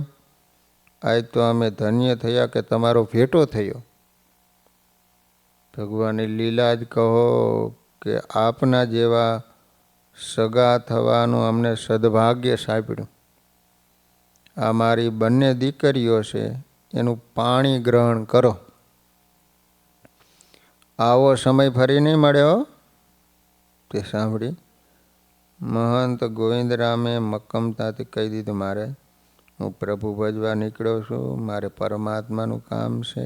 આજ તો અમે ધન્ય થયા કે તમારો ભેટો થયો. ભગવાનની લીલા જ કહો કે આપના જેવા સગા થવાનું અમને સદભાગ્ય સાંપડ્યું. આ મારી બંને દીકરીઓ છે, એનું પાણી ગ્રહણ કરો. આવો સમય ફરી નહીં મળ્યો. તે સાંભળી મહંત ગોવિંદરામે મક્કમતાથી કહી દીધું, મારે હું પ્રભુ ભજવા નીકળ્યો છું, મારે પરમાત્માનું કામ છે,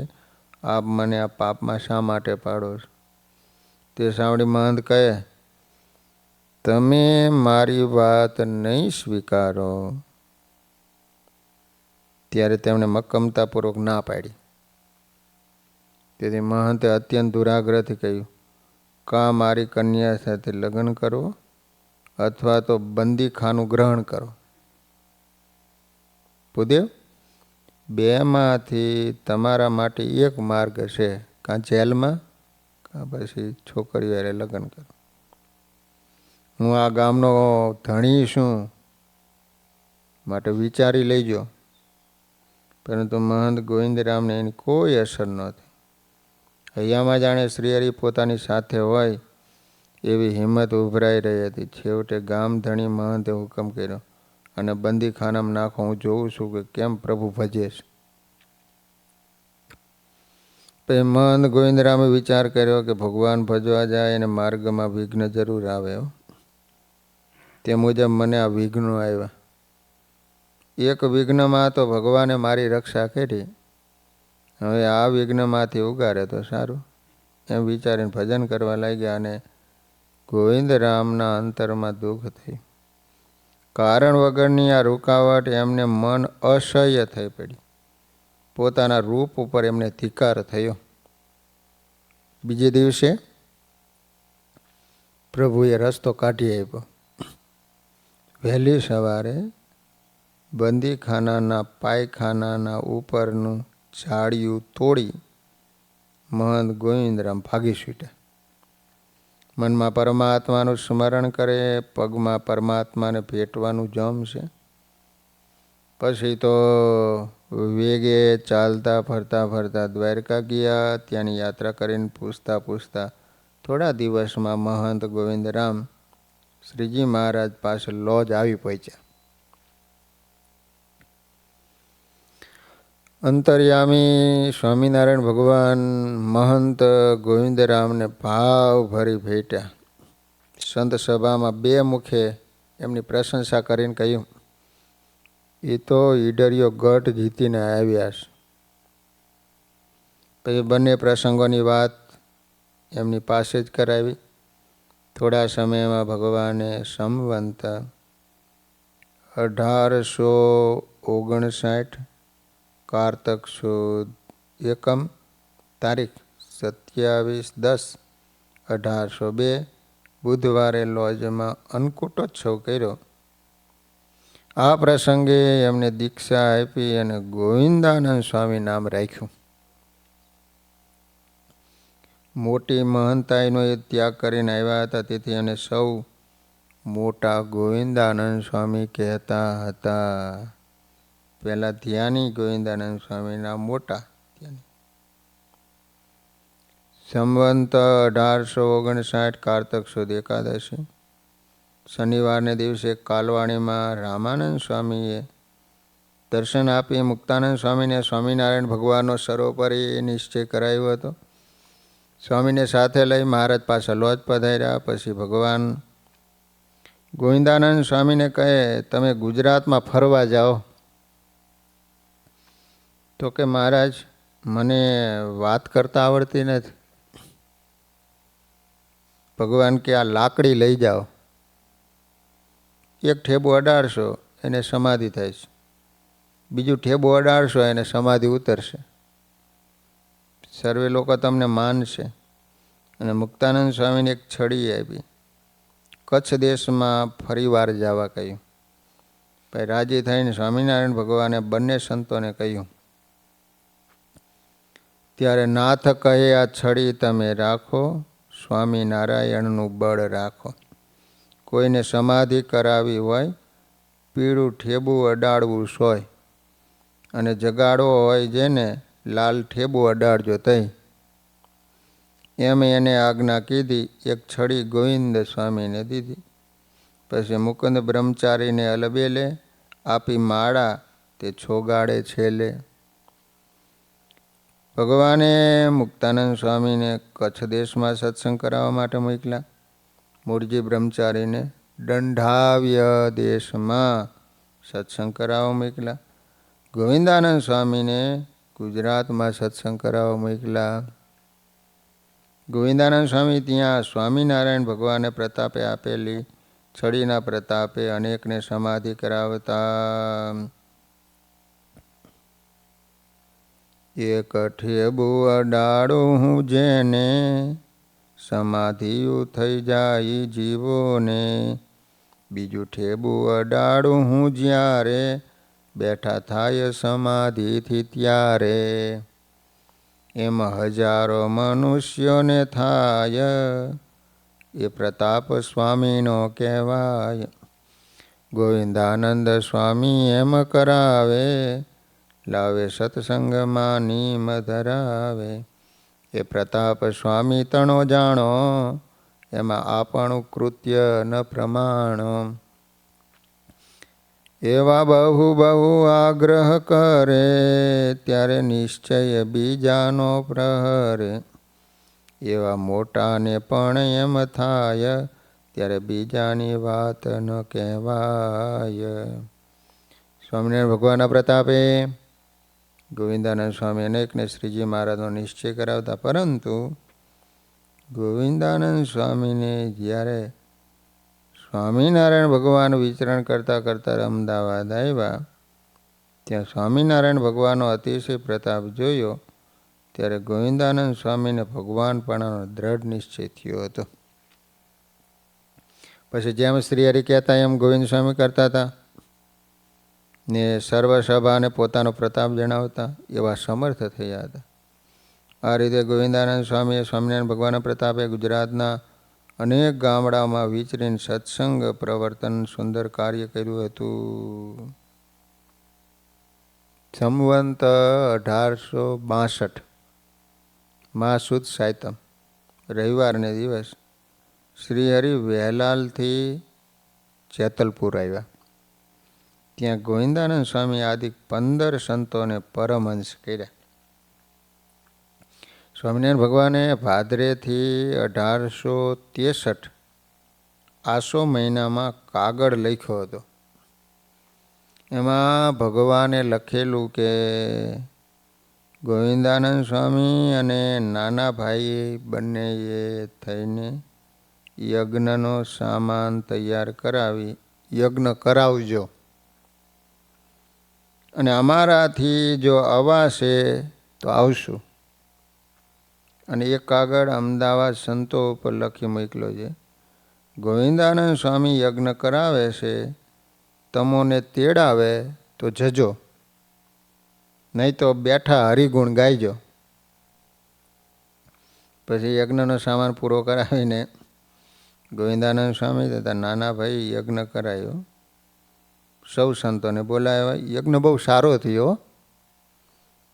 આપ મને આ પાપમાં શા માટે પાડો છો? તે સાંભળી મહંત કહે, તમે મારી વાત નહીં સ્વીકારો. ત્યારે તેમણે મક્કમતાપૂર્વક ના પાડી. તેથી મહંતે અત્યંત દુરાગ્રહથી કહ્યું, કાં મારી કન્યા સાથે લગ્ન કરો અથવા તો બંદીખાનું ગ્રહણ કરો. ભૂદેવ, 2માંથી તમારા માટે એક માર્ગ છે, કાં જેલમાં કાં પછી છોકરીઓ હારે લગ્ન કરો. હું આ ગામનો ધણી છું, માટે વિચારી લેજો. પરંતુ મહંત ગોવિંદરામને એની કોઈ અસર નહોતી. હૈયામાં જાણે શ્રીહરિ પોતાની સાથે હોય એવી હિંમત ઉભરાઈ રહી હતી. છેવટે ગામ ધણી મહંતે હુકમ કર્યો, અને બંદીખાનામાં નાખો, હું જોઉં છું કે કેમ પ્રભુ ભજે છે. પછી મહંત ગોવિંદરામે વિચાર કર્યો કે ભગવાન ભજવા જાય અને માર્ગમાં વિઘ્ન જરૂર આવે. તે મુજબ મને આ વિઘ્નો આવ્યા. એક વિઘ્નમાં તો ભગવાને મારી રક્ષા કરી, હવે આ વિઘ્નમાંથી ઉગારે તો સારું. એમ વિચારીને ભજન કરવા લાગ્યા અને ગોવિંદરામના અંતરમાં દુઃખ થયું. કારણ વગરની આ રૂકાવટ એમને મન અસહ્ય થઈ પડી. પોતાના રૂપ ઉપર એમને ધિક્કાર થયો. બીજે દિવસે પ્રભુએ રસ્તો કાઢી આપ્યો. વહેલી સવારે બંદીખાનાના પાયખાનાના ઉપરનું જાળિયું તોડી મહંત ગોવિંદરામ ભાગી છૂટ્યા. મનમાં પરમાત્માનું સ્મરણ કરે, પગમાં પરમાત્માને ભેટવાનું જમશે. પછી તો વેગે ચાલતા ફરતા ફરતા દ્વારકા ગયા. ત્યાંની યાત્રા કરીને પૂછતા પૂછતા થોડા દિવસમાં મહંત ગોવિંદરામ શ્રીજી મહારાજ પાસે લોજ આવી પહોંચ્યા. અંતર્યામી સ્વામિનારાયણ ભગવાન મહંત ગોવિંદરામને ભાવ ભરી ભેટ્યા. સંત સભામાં બે મુખે એમની પ્રશંસા કરીને કહ્યું, એ તો ઈડરિયો ગઢ જીતીને આવ્યા છે. પછી બંને પ્રસંગોની વાત એમની પાસે જ કરાવી. થોડા સમયમાં ભગવાને સંવંત 1859 કારતક સુદ એકમ તારીખ 27/10/1802 બુધવારે લોજમાં અન્નકૂટોત્સવ કર્યો. આ પ્રસંગે એમને દીક્ષા આપી અને ગોવિંદાનંદ સ્વામી નામ રાખ્યું. મોટી મહંતાઈનો એ ત્યાગ કરીને આવ્યા હતા, તેથી એને સૌ મોટા ગોવિંદાનંદ સ્વામી કહેતા હતા. પહેલા ધ્યાની ગોવિંદાનંદ સ્વામીના મોટા ધ્યાની. સંવંત 1859 કારતક સુદ એકાદશી શનિવારને દિવસે કાલવાણીમાં રામાનંદ સ્વામીએ દર્શન આપી મુક્તાનંદ સ્વામીને સ્વામિનારાયણ ભગવાનનો સર્વોપરી નિશ્ચય કરાયો હતો. સ્વામીને સાથે લઈ મહારાજ પાસે લોજ પધાર્યા. પછી ભગવાન ગોવિંદાનંદ સ્વામીને કહે, તમે ગુજરાતમાં ફરવા જાઓ. તો કે મહારાજ, મને વાત કરતા આવડતી નથી. ભગવાન કે આ લાકડી લઈ જાઓ, એક ઠેબુ અડાડશો એને સમાધિ થાય છે, બીજું ઠેબુ અડાડશો એને સમાધિ ઉતરશે, સર્વે લોકો તમને માનશે. અને મુક્તાનંદ સ્વામીને એક છડી આપી. કચ્છ દેશમાં ફરીવાર જવા કહ્યું. ભાઈ રાજી થઈને સ્વામિનારાયણ ભગવાને બંને સંતોને કહ્યું. ત્યારે નાથ કહે, આ છડી તમે રાખો, સ્વામિનારાયણનું બળ રાખો. કોઈને સમાધિ કરાવી હોય, પીળું ઠેબુ અડાડવું સોય, અને જગાડવો હોય જેને લાલ ઠેબુ અડાડજો તઈ. એમ એને આજ્ઞા કીધી. એક છડી ગોવિંદ સ્વામીને દીધી. પછી મુકુંદ બ્રહ્મચારીને અલબેલે આપી માળા તે છોગાડે છેલે. ભગવાને મુક્તાનંદ સ્વામીને કચ્છ દેશમાં સત્સંગ કરાવવા માટે મોકલ્યા. મૂળજી બ્રહ્મચારીને દંઢાવ્ય દેશમાં સત્સંગ કરાવવા મોકલ્યા. ગોવિંદાનંદ સ્વામીને ગુજરાતમાં સત્સંગ કરાવવા મોકલ્યા. ગોવિંદાનંદ સ્વામી ત્યાં સ્વામિનારાયણ ભગવાને પ્રતાપે આપેલી છડીના પ્રતાપે અનેકને સમાધિ કરાવતા. એક ઠેબુ અડાડું હું જેને, સમાધિયું થઈ જાય જીવોને. બીજું ઠેબુ અડાડું હું જ્યારે, બેઠા થાય સમાધિથી ત્યારે. એમ હજારો મનુષ્યોને થાય, એ પ્રતાપ સ્વામીનો કહેવાય. ગોવિંદાનંદ સ્વામી એમ કરાવે, લાવે સત્સંગમાં નીમ ધરાવે. એ પ્રતાપ સ્વામી તણો જાણો, એમાં આપણું કૃત્ય ન પ્રમાણો. એવા બહુ બહુ આગ્રહ કરે, ત્યારે નિશ્ચય બીજાનો પ્રહરે. એવા મોટાને પણ એમ થાય, ત્યારે બીજાની વાત ન કહેવાય. સ્વામિનારાયણ ભગવાનના પ્રતાપે ગોવિંદાનંદ સ્વામી અનેકને શ્રીજી મહારાજનો નિશ્ચય કરાવતા. પરંતુ ગોવિંદાનંદ સ્વામીને જ્યારે સ્વામિનારાયણ ભગવાન વિચરણ કરતાં કરતાં અમદાવાદ આવ્યા, ત્યાં સ્વામિનારાયણ ભગવાનનો અતિશય પ્રતાપ જોયો. ત્યારે ગોવિંદાનંદ સ્વામીને ભગવાનપણાનો દ્રઢ નિશ્ચય થયો હતો. પછી જેમ શ્રી હરિ કહેતા એમ ગોવિંદ સ્વામી કરતા હતા. ને સર્વસભાને પોતાનો પ્રતાપ જણાવતા એવા સમર્થ થયા હતા. આ રીતે ગોવિંદાનંદ સ્વામીએ સ્વામિનારાયણ ભગવાનના પ્રતાપે ગુજરાતના અનેક ગામડાઓમાં વિચરીને સત્સંગ પ્રવર્તન સુંદર કાર્ય કર્યું હતું. સંવંત 1862 મા સુદ સાયતમ રવિવારને દિવસ શ્રીહરિ વહેલાલથી જેતલપુર આવ્યા. ત્યાં ગોવિંદાનંદ સ્વામી આદિ 15 સંતોને પરમહંસ કર્યા. સ્વામિનારાયણ ભગવાને ભાદરેથી 1863 આસો મહિનામાં કાગળ લખ્યો હતો. એમાં ભગવાને લખેલું કે ગોવિંદાનંદ સ્વામી અને નાના ભાઈ બંનેએ થઈને યજ્ઞનો સામાન તૈયાર કરાવી યજ્ઞ કરાવજો, અને અમારાથી જો અવાશે તો આવશું. અને એક કાગળ અમદાવાદ સંતો ઉપર લખી મોકલો છે. ગોવિંદાનંદ સ્વામી યજ્ઞ કરાવે છે, તમોને તેડાવે તો જજો, નહીં તો બેઠા હરિગુણ ગાઈજો. પછી યજ્ઞનો સામાન પૂરો કરાવીને ગોવિંદાનંદ સ્વામી તથા નાના ભાઈ યજ્ઞ કરાયો. સૌ સંતોને બોલાવ્યા. યજ્ઞ બહુ સારો થયો,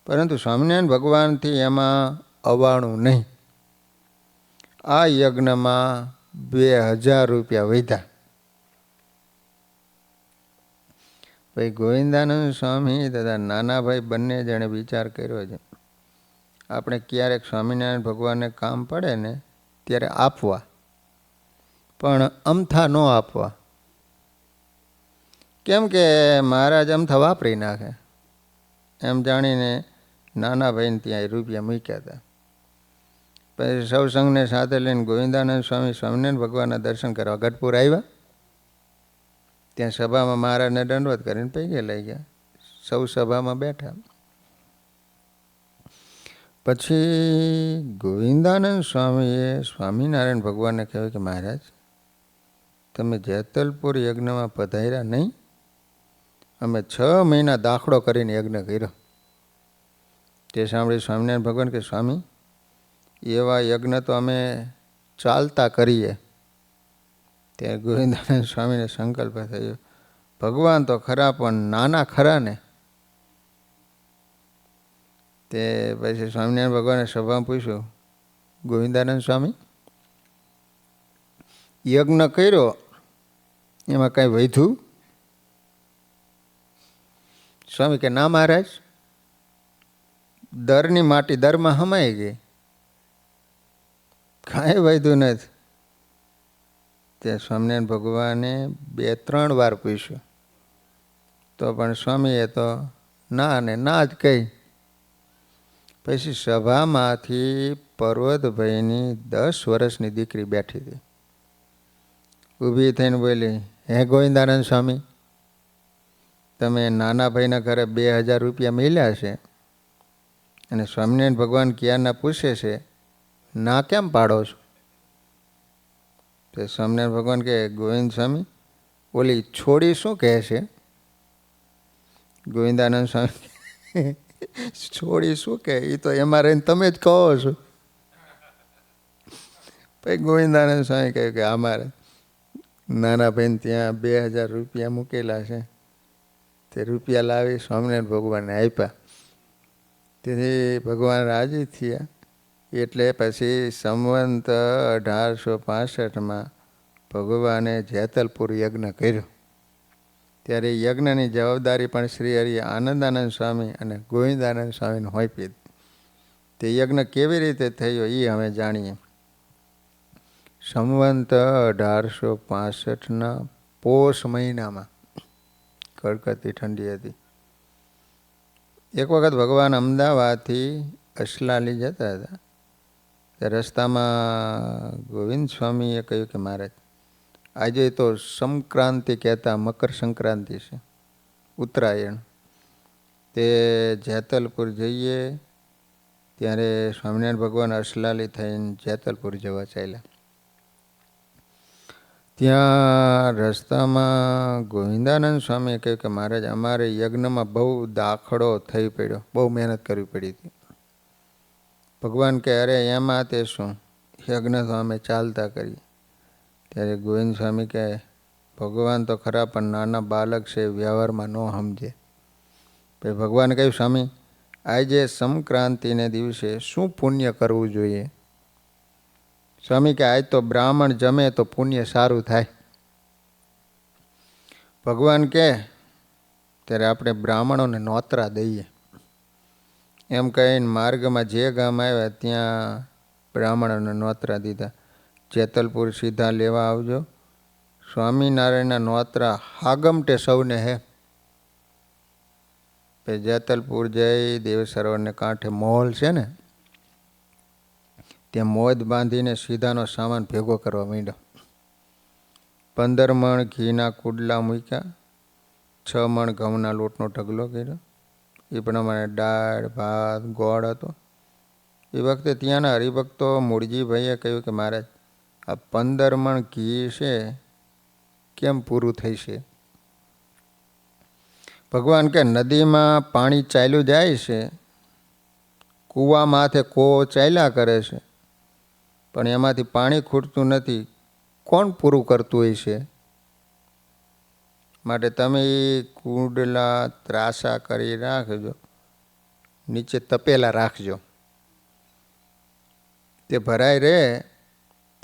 પરંતુ સ્વામિનારાયણ ભગવાનથી એમાં અવાણું નહીં. આ યજ્ઞમાં 2000 રૂપિયા વધ્યા. ભાઈ ગોવિંદાનંદ સ્વામી તથા નાના ભાઈ બંને જણે વિચાર કર્યો છે, આપણે ક્યારેક સ્વામિનારાયણ ભગવાનને કામ પડે ને ત્યારે આપવા, પણ અમથા ન આપવા. કેમ કે મહારાજ અમથા વાપરી નાખે એમ જાણીને નાના ભાઈને ત્યાં રૂપિયા મૂક્યા હતા. પછી સૌ સંઘને સાથે લઈને ગોવિંદાનંદ સ્વામી સ્વામિનારાયણ ભગવાનના દર્શન કરવા ગઢપુર આવ્યા. ત્યાં સભામાં મહારાજને દંડવત કરીને પૈકી લઈ ગયા. સૌ સભામાં બેઠા. પછી ગોવિંદાનંદ સ્વામીએ સ્વામિનારાયણ ભગવાનને કહ્યું કે મહારાજ, તમે જેતલપુર યજ્ઞમાં પધાર્યા નહીં? અમે 6 મહિના દાખલો કરીને યજ્ઞ કર્યો. તે સાંભળી સ્વામિનારાયણ ભગવાન કે સ્વામી, એવા યજ્ઞ તો અમે ચાલતા કરીએ. ત્યારે ગોવિંદાનંદ સ્વામીને સંકલ્પ થયો, ભગવાન તો ખરા પણ નાના ખરા ને. તે પછી સ્વામિનારાયણ ભગવાને સભામાં પૂછ્યું, ગોવિંદાનંદ સ્વામી, યજ્ઞ કર્યો એમાં કાંઈ વધ્યું? સ્વામી કે ના મહારાજ, દરની માટી દરમાં હમાઈ ગઈ, કાંઈ વધ્યું નથી. તે સ્વામિનારાયણ ભગવાને 2-3 વાર પૂછ્યું, તો પણ સ્વામીએ તો ના ને ના જ કહી. પછી સભામાંથી પર્વતભાઈની 10 વર્ષની દીકરી બેઠી હતી. ઊભી થઈને બોલી, હે ગોવિંદાનંદ સ્વામી, તમે નાના ભાઈના ઘરે 2000 રૂપિયા મળ્યા છે, અને સ્વામિનારાયણ ભગવાન ક્યારના પૂછે છે, ના કેમ પાડો છો? તો સ્વામિનારાયણ ભગવાન કહે, ગોવિંદ સ્વામી, ઓલી છોડી શું કહે છે? ગોવિંદાનંદ સ્વામી, છોડી શું કહે, એ તો એમાં રહીને તમે જ કહો છો. પછી ગોવિંદાનંદ સ્વામી કહ્યું કે અમારે નાના ભાઈને ત્યાં 2000 રૂપિયા મૂકેલા છે, તે રૂપિયા લાવી સ્વામિનારાયણ ભગવાનને આપ્યા. તેથી ભગવાન રાજી થયા. એટલે પછી સંવંત 1865 ભગવાને જેતલપુર યજ્ઞ કર્યો. ત્યારે યજ્ઞની જવાબદારી પણ શ્રી હરિ આનંદાનંદ સ્વામી અને ગોવિંદાનંદ સ્વામીને સોંપી. તે યજ્ઞ કેવી રીતે થયો એ અમે જાણીએ. સંવંત 1865 પોષ મહિનામાં કડકડતી ઠંડી હતી. એક વખત ભગવાન અમદાવાદથી અસલાલી જતા હતા. રસ્તામાં ગોવિંદ સ્વામીએ કહ્યું કે મહારાજ, આજે તો સંક્રાંતિ કહેતા મકર સંક્રાંતિ છે, ઉત્તરાયણ. તે જેતલપુર જઈએ. ત્યારે સ્વામિનારાયણ ભગવાન અસલાલી થઈને જેતલપુર જવા ચાલ્યા. ત્યાં રસ્તામાં ગોવિંદાનંદ સ્વામીએ કહ્યું કે મહારાજ અમારે યજ્ઞમાં બહુ દાખલો થઈ પડ્યો, બહુ મહેનત કરવી પડી હતી. ભગવાન કહે અરે એમાં તે શું, યજ્ઞ તો અમે ચાલતા કરીએ. ત્યારે ગોવિંદ સ્વામી કહે ભગવાન તો ખરા પણ નાના બાળક છે, વ્યવહારમાં ન સમજે. પછી ભગવાને કહ્યું સ્વામી આજે સંક્રાંતિને દિવસે શું પુણ્ય કરવું જોઈએ? સ્વામી કે આજ તો બ્રાહ્મણ જમે તો પુણ્ય સારું થાય. ભગવાન કહે ત્યારે આપણે બ્રાહ્મણોને નોતરા દઈએ. એમ કહીને માર્ગમાં જે ગામ આવ્યા ત્યાં બ્રાહ્મણોને નોતરા દીધા. જેતલપુર સીધા લેવા આવજો. સ્વામિનારાયણના નોતરા હાગમટે સૌને હે. પછી જેતલપુર જઈ દેવ સરોવરને કાંઠે મોલ છે ને, ત્યાં મોજ બાંધીને સીધાનો સામાન ભેગો કરવા માંડ્યો. 15 મણ ઘીના કુડલા મૂક્યા, 6 મણ ઘઉંના લોટનો ઢગલો કર્યો. એ પ્રમાણે દાળ, ભાત, ગોળ હતો. એ વખતે ત્યાંના હરિભક્તો મૂળજીભાઈએ કહ્યું કે મહારાજ આ 15 મણ ઘી છે કેમ પૂરું થઈ છે? ભગવાન કે નદીમાં પાણી ચાલ્યું જાય છે, કૂવા માથે કો ચાલ્યા કરે છે, પણ એમાંથી પાણી ખૂટતું નથી. કોણ પૂરું કરતું હોય છે? માટે તમે એ કુંડલા ત્રાસા કરી રાખજો, નીચે તપેલા રાખજો. તે ભરાઈ રહે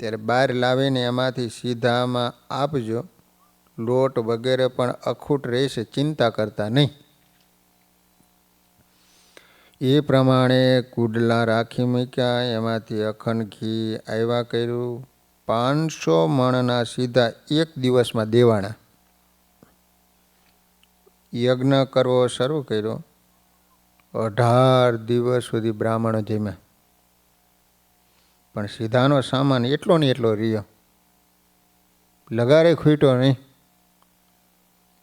ત્યારે બહાર લાવીને એમાંથી સીધામાં આપજો. લોટ વગેરે પણ અખૂટ રહેશે, ચિંતા કરતા નહીં. એ પ્રમાણે કુડલા રાખી મૂક્યા. એમાંથી અખંડ ઘી આવ્યા કર્યું. 500 મણના સીધા એક દિવસમાં દેવાણા. યજ્ઞ કરવો શરૂ કર્યો. 18 દિવસ સુધી બ્રાહ્મણો જમ્યા, પણ સીધાનો સામાન એટલો ને એટલો રહ્યો, લગારે ખૂટ્યો નહીં.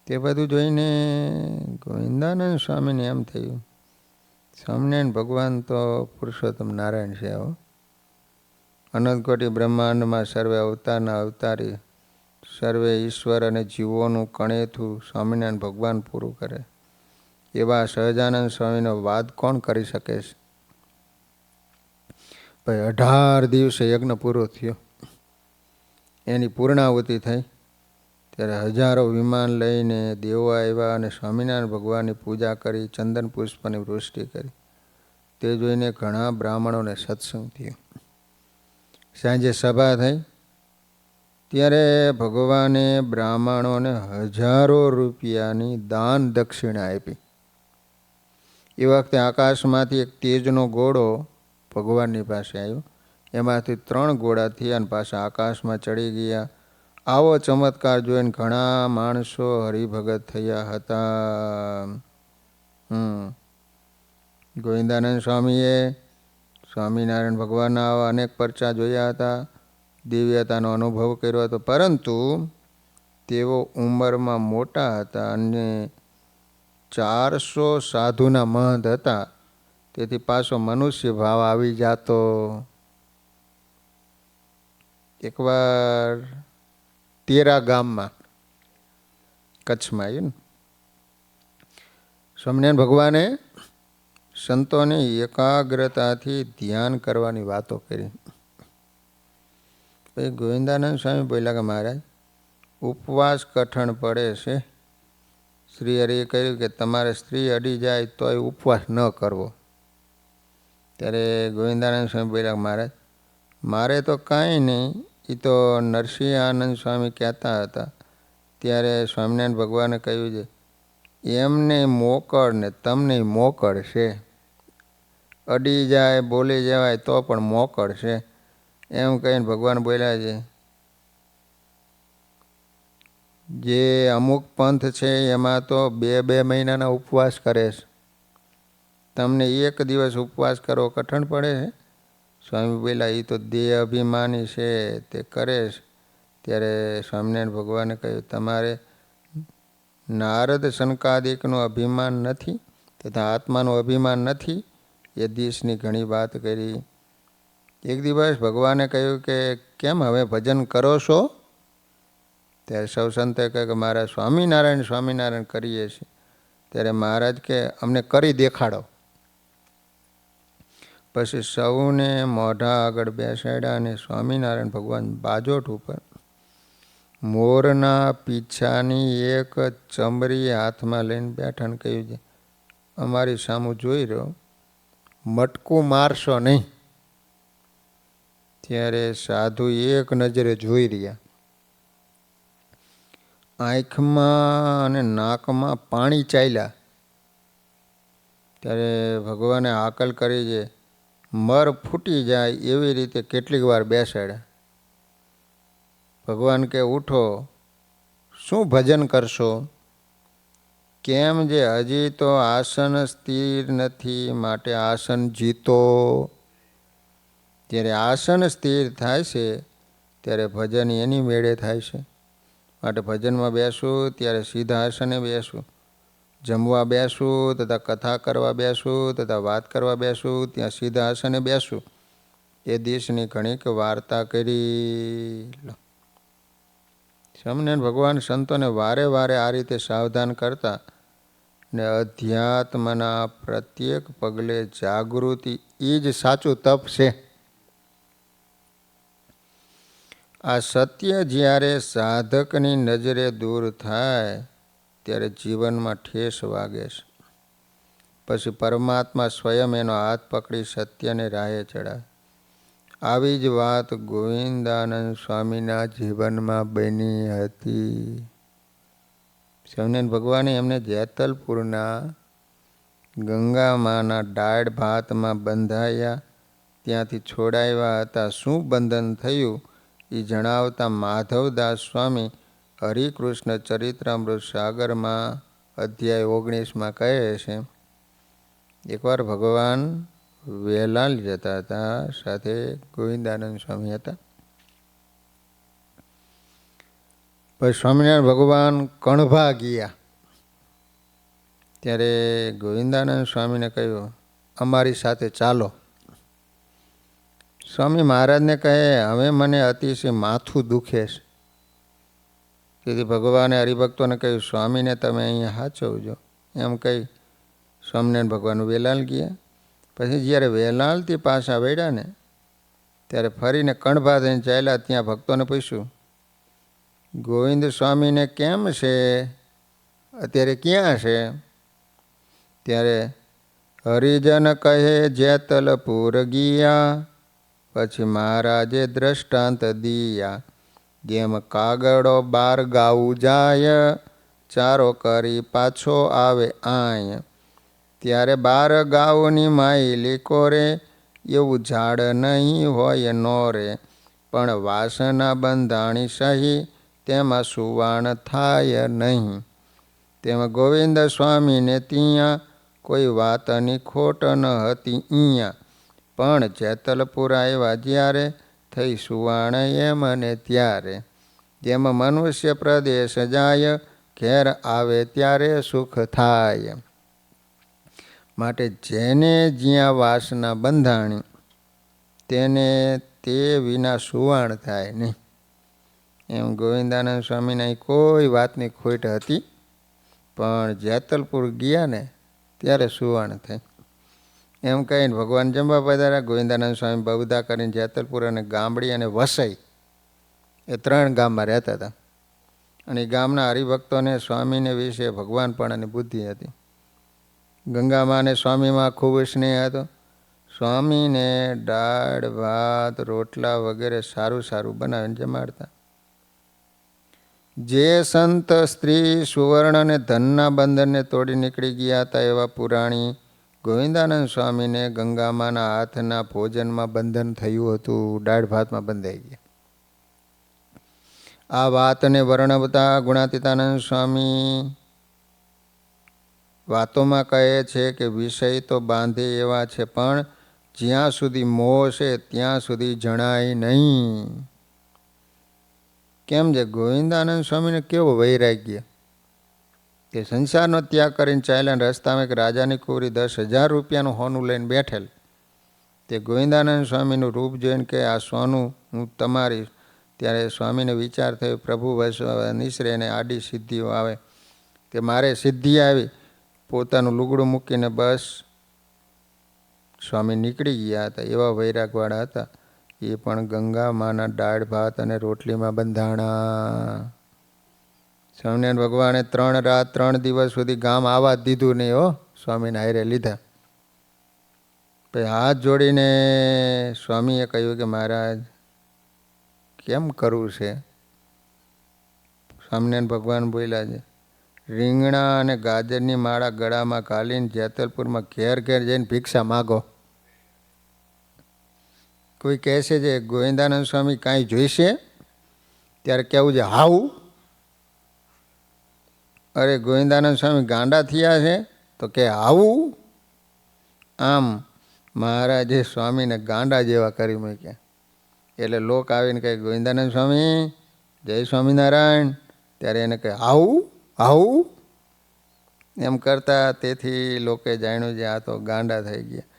તે બધું જોઈને ગોવિંદાનંદ સ્વામીને એમ થયું સ્વામિનારાયણ ભગવાન તો પુરુષોત્તમ નારાયણ છે. આવો અનંતકોટી બ્રહ્માંડમાં સર્વે અવતારના અવતારી, સર્વે ઈશ્વર અને જીવોનું કણેથું સ્વામિનારાયણ ભગવાન પૂરું કરે. એવા સહજાનંદ સ્વામીનો વાદ કોણ કરી શકે છે? ભાઈ 18 દિવસે યજ્ઞ પૂરો થયો. એની પૂર્ણાહુતિ થઈ ત્યારે હજારો વિમાન લઈને દેવો આવ્યા અને સ્વામિનારાયણ ભગવાનની પૂજા કરી, ચંદન પુષ્પની વૃષ્ટિ કરી. તે જોઈને ઘણા બ્રાહ્મણોને સત્સંગ થયો. સાંજે સભા થઈ ત્યારે ભગવાને બ્રાહ્મણોને હજારો રૂપિયાની દાન દક્ષિણા આપી. એ વખતે આકાશમાંથી એક તેજનો ગોળો ભગવાનની પાસે આવ્યો. એમાંથી 3 ગોળા થયા અને પાછા આકાશમાં ચડી ગયા. આવો ચમત્કાર જોઈને ઘણા માણસો હરિભગત થયા હતા. ગોવિંદાનંદ સ્વામીએ સ્વામિનારાયણ ભગવાનના આવા અનેક પરચા જોયા હતા, દિવ્યતાનો અનુભવ કર્યો હતો, પરંતુ તેઓ ઉંમરમાં મોટા હતા અને 400 સાધુના મહંત હતા. તેથી પાછો મનુષ્ય ભાવ આવી જાતો. એકવાર તેરા ગામમાં, કચ્છમાં આવ્યું ને, સ્વામિનારાયણ ભગવાને સંતોને એકાગ્રતાથી ધ્યાન કરવાની વાતો કરી. પછી ગોવિંદાનંદ સ્વામી બોલ્યા કે મહારાજ ઉપવાસ કઠણ પડે છે. શ્રી હરિએ કહ્યું કે તમારે સ્ત્રી અડી જાય તોય ઉપવાસ ન કરવો. ત્યારે ગોવિંદાનંદ સ્વામી બોલ્યા કે મહારાજ મારે તો કાંઈ નહીં, એ તો નરસિંહ આનંદ સ્વામી કહેતા હતા. ત્યારે સ્વામિનારાયણ ભગવાને કહ્યું છે એમને મોકળ ને તમને મોકળ છે. અડી જાય, બોલી જવાય તો પણ મોકળ છે. એમ કહીને ભગવાન બોલ્યા છે જે અમુક પંથ છે એમાં તો 2-2 મહિનાના ઉપવાસ કરે છે. તમને એક દિવસ ઉપવાસ કરવો કઠણ પડે છે? સ્વામી બોલ્યા એ તો દેહ અભિમાની છે, તે કરે છે. ત્યારે સ્વામિનારાયણ ભગવાને કહ્યું તમારે નારદ શનકાદિકનું અભિમાન નથી તથા આત્માનું અભિમાન નથી. એ દિવસની ઘણી વાત કરી. એક દિવસ ભગવાને કહ્યું કે કેમ હવે ભજન કરો છો? ત્યારે સૌ સંતોએ કહે કે મારા સ્વામિનારાયણ સ્વામિનારાયણ કરીએ છીએ. ત્યારે મહારાજ કે અમને કરી દેખાડો. પછી સૌને મોઢા આગળ બેસાડ્યા અને સ્વામિનારાયણ ભગવાન બાજોટ ઉપર મોરના પીછાની એક ચમરી હાથમાં લઈને બેઠા ને કહ્યું છે, અમારી સામું જોઈ રહ્યો, મટકું મારશો નહીં. ત્યારે સાધુ એક નજરે જોઈ રહ્યા. આંખમાં અને નાકમાં પાણી ચાલ્યા. ત્યારે ભગવાને હાકલ કરી છે, મર ફૂટી જાય એવી રીતે કેટલીક વાર બેસાડ્યા. ભગવાન કે ઉઠો, શું ભજન કરશો? કેમ જે હજી તો આસન સ્થિર નથી, માટે આસન જીતો. જ્યારે આસન સ્થિર થાય છે ત્યારે ભજન એની મેળે થાય છે. માટે ભજનમાં બેસું ત્યારે સીધા આસને બેસું, જમવા બેસું તથા કથા કરવા બેસું તથા વાત કરવા બેસું ત્યાં સીધા આસને બેસું. એ દેશની ઘણીક વાર્તા કરી. સ્વામિનારાયણ ભગવાન સંતોને વારે વારે આ રીતે સાવધાન કરતા ને અધ્યાત્મના પ્રત્યેક પગલે જાગૃતિ એ જ સાચું તપ છે. આ સત્ય જ્યારે સાધકની નજરે દૂર થાય ત્યારે જીવનમાં ઠેસ વાગે છે. પછી પરમાત્મા સ્વયં એનો હાથ પકડી સત્યને રાહે ચડાવે. આવી જ વાત ગોવિંદાનંદ સ્વામીના જીવનમાં બની હતી. સ્વામિનારાયણ ભગવાને એમને જેતલપુરના ગંગામાના દાળ ભાતમાં બંધાયા, ત્યાંથી છોડાવ્યા હતા. શું બંધન થયું એ જણાવતા માધવદાસ સ્વામી હરિકૃષ્ણ ચરિત્રામૃત સાગરમાં અધ્યાય 19માં કહે છે, એકવાર ભગવાન વેલાલ જતા હતા, સાથે ગોવિંદાનંદ સ્વામી હતા. પછી સ્વામિનારાયણ ભગવાન કણભા ગયા. ત્યારે ગોવિંદાનંદ સ્વામીને કહ્યું, અમારી સાથે ચાલો. સ્વામી મહારાજને કહે, હવે મને અતિશય માથું દુખે છે. તેથી ભગવાને હરિભક્તોને કહ્યું, સ્વામીને તમે અહીંયા સાચવજો. એમ કહી સ્વામિનારાયણ ભગવાન વેલાલ ગયા. પછી જ્યારે વેલાલથી પાછા વળ્યા ને ત્યારે ફરીને કણભા થઈને ચાલ્યા. ત્યાં ભક્તોને પૂછ્યું, ગોવિંદ સ્વામીને કેમ છે, અત્યારે ક્યાં છે? ત્યારે હરિજન કહે જેતલપુર ગયા. પછી મહારાજે દ્રષ્ટાંત દિયા, જેમ કાગડો બાર ગાવું જાય, ચારો કરી પાછો આવે આય. ત્યારે બાર ગાઉની માયલી કોરે, એવું ઝાડ નહીં હોય નો રે. પણ વાસના બંધાણી સહી, તેમાં સુવાણ થાય નહીં. તેમાં ગોવિંદ સ્વામીને ત્યાં કોઈ વાતની ખોટ ન હતી અહીંયા. પણ જેતલપુર આવ્યા જ્યારે, થઈ સુવાણ એમ ને ત્યારે. જેમાં મનુષ્ય પ્રદેશ જાય, ઘેર આવે ત્યારે સુખ થાય. માટે જેને જ્યાં વાસના બંધાણી તેને તે વિના સુવાણ થાય નહીં. એમ ગોવિંદાનંદ સ્વામીના કોઈ વાતની ખોટ હતી, પણ જેતલપુર ગયા ને ત્યારે સુવાણ થઈ. એમ કહીને ભગવાન જમવા પધાર્યા. ગોવિંદાનંદ સ્વામી બહુધા કરીને જેતલપુર અને ગામડી અને વસઈ એ 3 ગામમાં રહેતા હતા. અને ગામના હરિભક્તોને સ્વામીને વિશે ભગવાનપણાની બુદ્ધિ હતી. ગંગામાને સ્વામીમાં ખૂબ સ્નેહ હતો. સ્વામીને દાળ ભાત રોટલા વગેરે સારું સારું બનાવીને જમાડતા. જે સંત સ્ત્રી સુવર્ણ અને ધનના બંધનને તોડી નીકળી ગયા હતા એવા પુરાણી ગોવિંદાનંદ સ્વામીને ગંગામાના હાથના ભોજનમાં બંધન થયું હતું, દાળ ભાતમાં બંધાઈ ગયા. આ વાતને વર્ણવતા ગુણાતીતાનંદ સ્વામી વાતોમાં કહે છે કે વિષય તો બાંધે એવા છે, પણ જ્યાં સુધી મોહ છે ત્યાં સુધી જણાય નહીં. કેમ છે ગોવિંદાનંદ સ્વામીને કેવો વૈરાગ્ય, તે સંસારનો ત્યાગ કરીને ચાલ્યા. રસ્તામાં એક રાજાની કુંવરી 10,000 રૂપિયાનું સોનું લઈને બેઠેલ. તે ગોવિંદાનંદ સ્વામીનું રૂપ જોઈને કે આ સોનું હું તમારી. ત્યારે સ્વામીને વિચાર થયો પ્રભુ બસ નિસરે ને આડી સિદ્ધિઓ આવે કે મારે સિદ્ધિ આવી. પોતાનું લુગડું મૂકીને બસ સ્વામી નીકળી ગયા હતા. એવા વૈરાગવાળા હતા. એ પણ ગંગા માના દાળ ભાત અને રોટલીમાં બંધાણા. સ્વામિનારાયણ ભગવાને 3 રાત 3 દિવસ સુધી ગામ આવવા જ દીધું નહીં હો. સ્વામીને હારે લીધા. પછી હાથ જોડીને સ્વામીએ કહ્યું કે મહારાજ કેમ કરવું છે? સ્વામિનારાયણ ભગવાન બોલ્યા છે રીંગણા અને ગાજરની માળા ગળામાં ઘાલીને જેતલપુરમાં ઘેર ઘેર જઈને ભિક્ષા માગો. કોઈ કહેશે છે ગોવિંદાનંદ સ્વામી કાંઈ જોઈશે ત્યારે કહેવું છે હાવું. અરે ગોવિંદાનંદ સ્વામી ગાંડા થયા છે તો કે આવું. આમ મહારાજે સ્વામીને ગાંડા જેવા કરી મૂક્યા. એટલે લોક આવીને કહે ગોવિંદાનંદ સ્વામી જય સ્વામિનારાયણ. ત્યારે એને કહે આવું આવું એમ કરતા. તેથી લોકે જાણ્યું છે આ તો ગાંડા થઈ ગયા.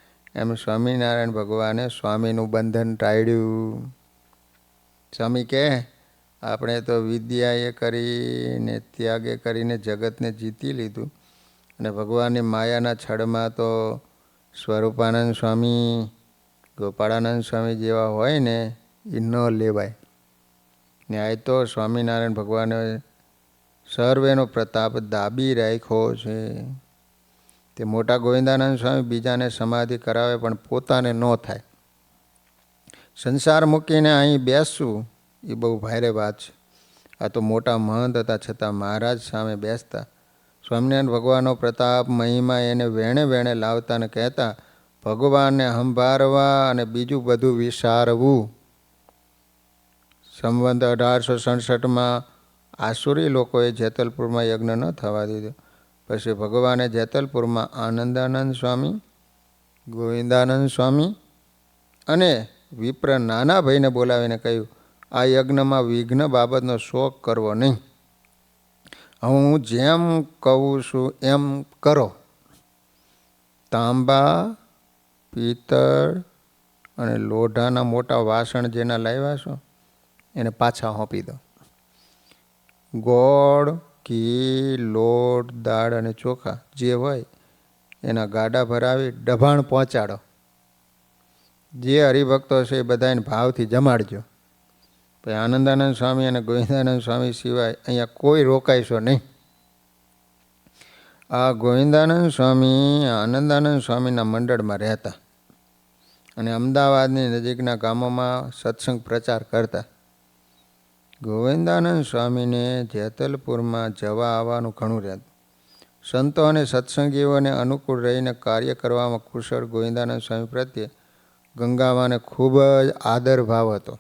એમ સ્વામિનારાયણ ભગવાને સ્વામીનું બંધન ટાળ્યું. સ્વામી કહે આપણે તો વિદ્યાએ કરીને ત્યાગે કરીને જગતને જીતી લીધું અને ભગવાનની માયાના છળમાં તો સ્વરૂપાનંદ સ્વામી ગોપાળાનંદ સ્વામી જેવા હોય ને એ ન લેવાય. ને આ તો સ્વામિનારાયણ ભગવાને સર્વેનો પ્રતાપ દાબી રાખ્યો છે. તે મોટા ગોવિંદાનંદ સ્વામી બીજાને સમાધિ કરાવે પણ પોતાને ન થાય. સંસાર મૂકીને અહીં બેસવું એ બહુ ભારે વાત છે. આ તો મોટા મહંત હતા છતાં મહારાજ સામે બેસતા. સ્વામિનારાયણ ભગવાનનો પ્રતાપ મહિમા એને વેણે વેણે લાવતા ને કહેતા ભગવાનને સંભાળવા અને બીજું બધું વિચારવું. સંવંત 1867 આસુરી લોકોએ જેતલપુરમાં યજ્ઞ ન થવા દીધો. પછી ભગવાને જેતલપુરમાં આનંદાનંદ સ્વામી, ગોવિંદાનંદ સ્વામી અને વિપ્ર નાના ભાઈને બોલાવીને કહ્યું આ યજ્ઞમાં વિઘ્ન બાબતનો શોક કરવો નહીં. હું જેમ કહું છું એમ કરો. તાંબા, પિત્તળ અને લોઢાના મોટા વાસણ જેના લાવ્યા છો એને પાછા સોંપી દો. ગોળ, ઘી, લોટ, દાળ અને ચોખા જે હોય એના ગાડા ભરાવી ડભાણ પહોંચાડો. જે હરિભક્તો છે એ બધાને ભાવથી જમાડજો. પછી આનંદાનંદ સ્વામી અને ગોવિંદાનંદ સ્વામી સિવાય અહીંયા કોઈ રોકાઈશો નહીં. આ ગોવિંદાનંદ સ્વામી આનંદાનંદ સ્વામીના મંડળમાં રહેતા અને અમદાવાદની નજીકના ગામોમાં સત્સંગ પ્રચાર કરતા. ગોવિંદાનંદ સ્વામીને જેતલપુરમાં જવા આવવાનું ઘણું રહેતું. સંતો અને સત્સંગીઓને અનુકૂળ રહીને કાર્ય કરવામાં કુશળ ગોવિંદાનંદ સ્વામી પ્રત્યે ગંગામાને ખૂબ જ આદર ભાવ હતો.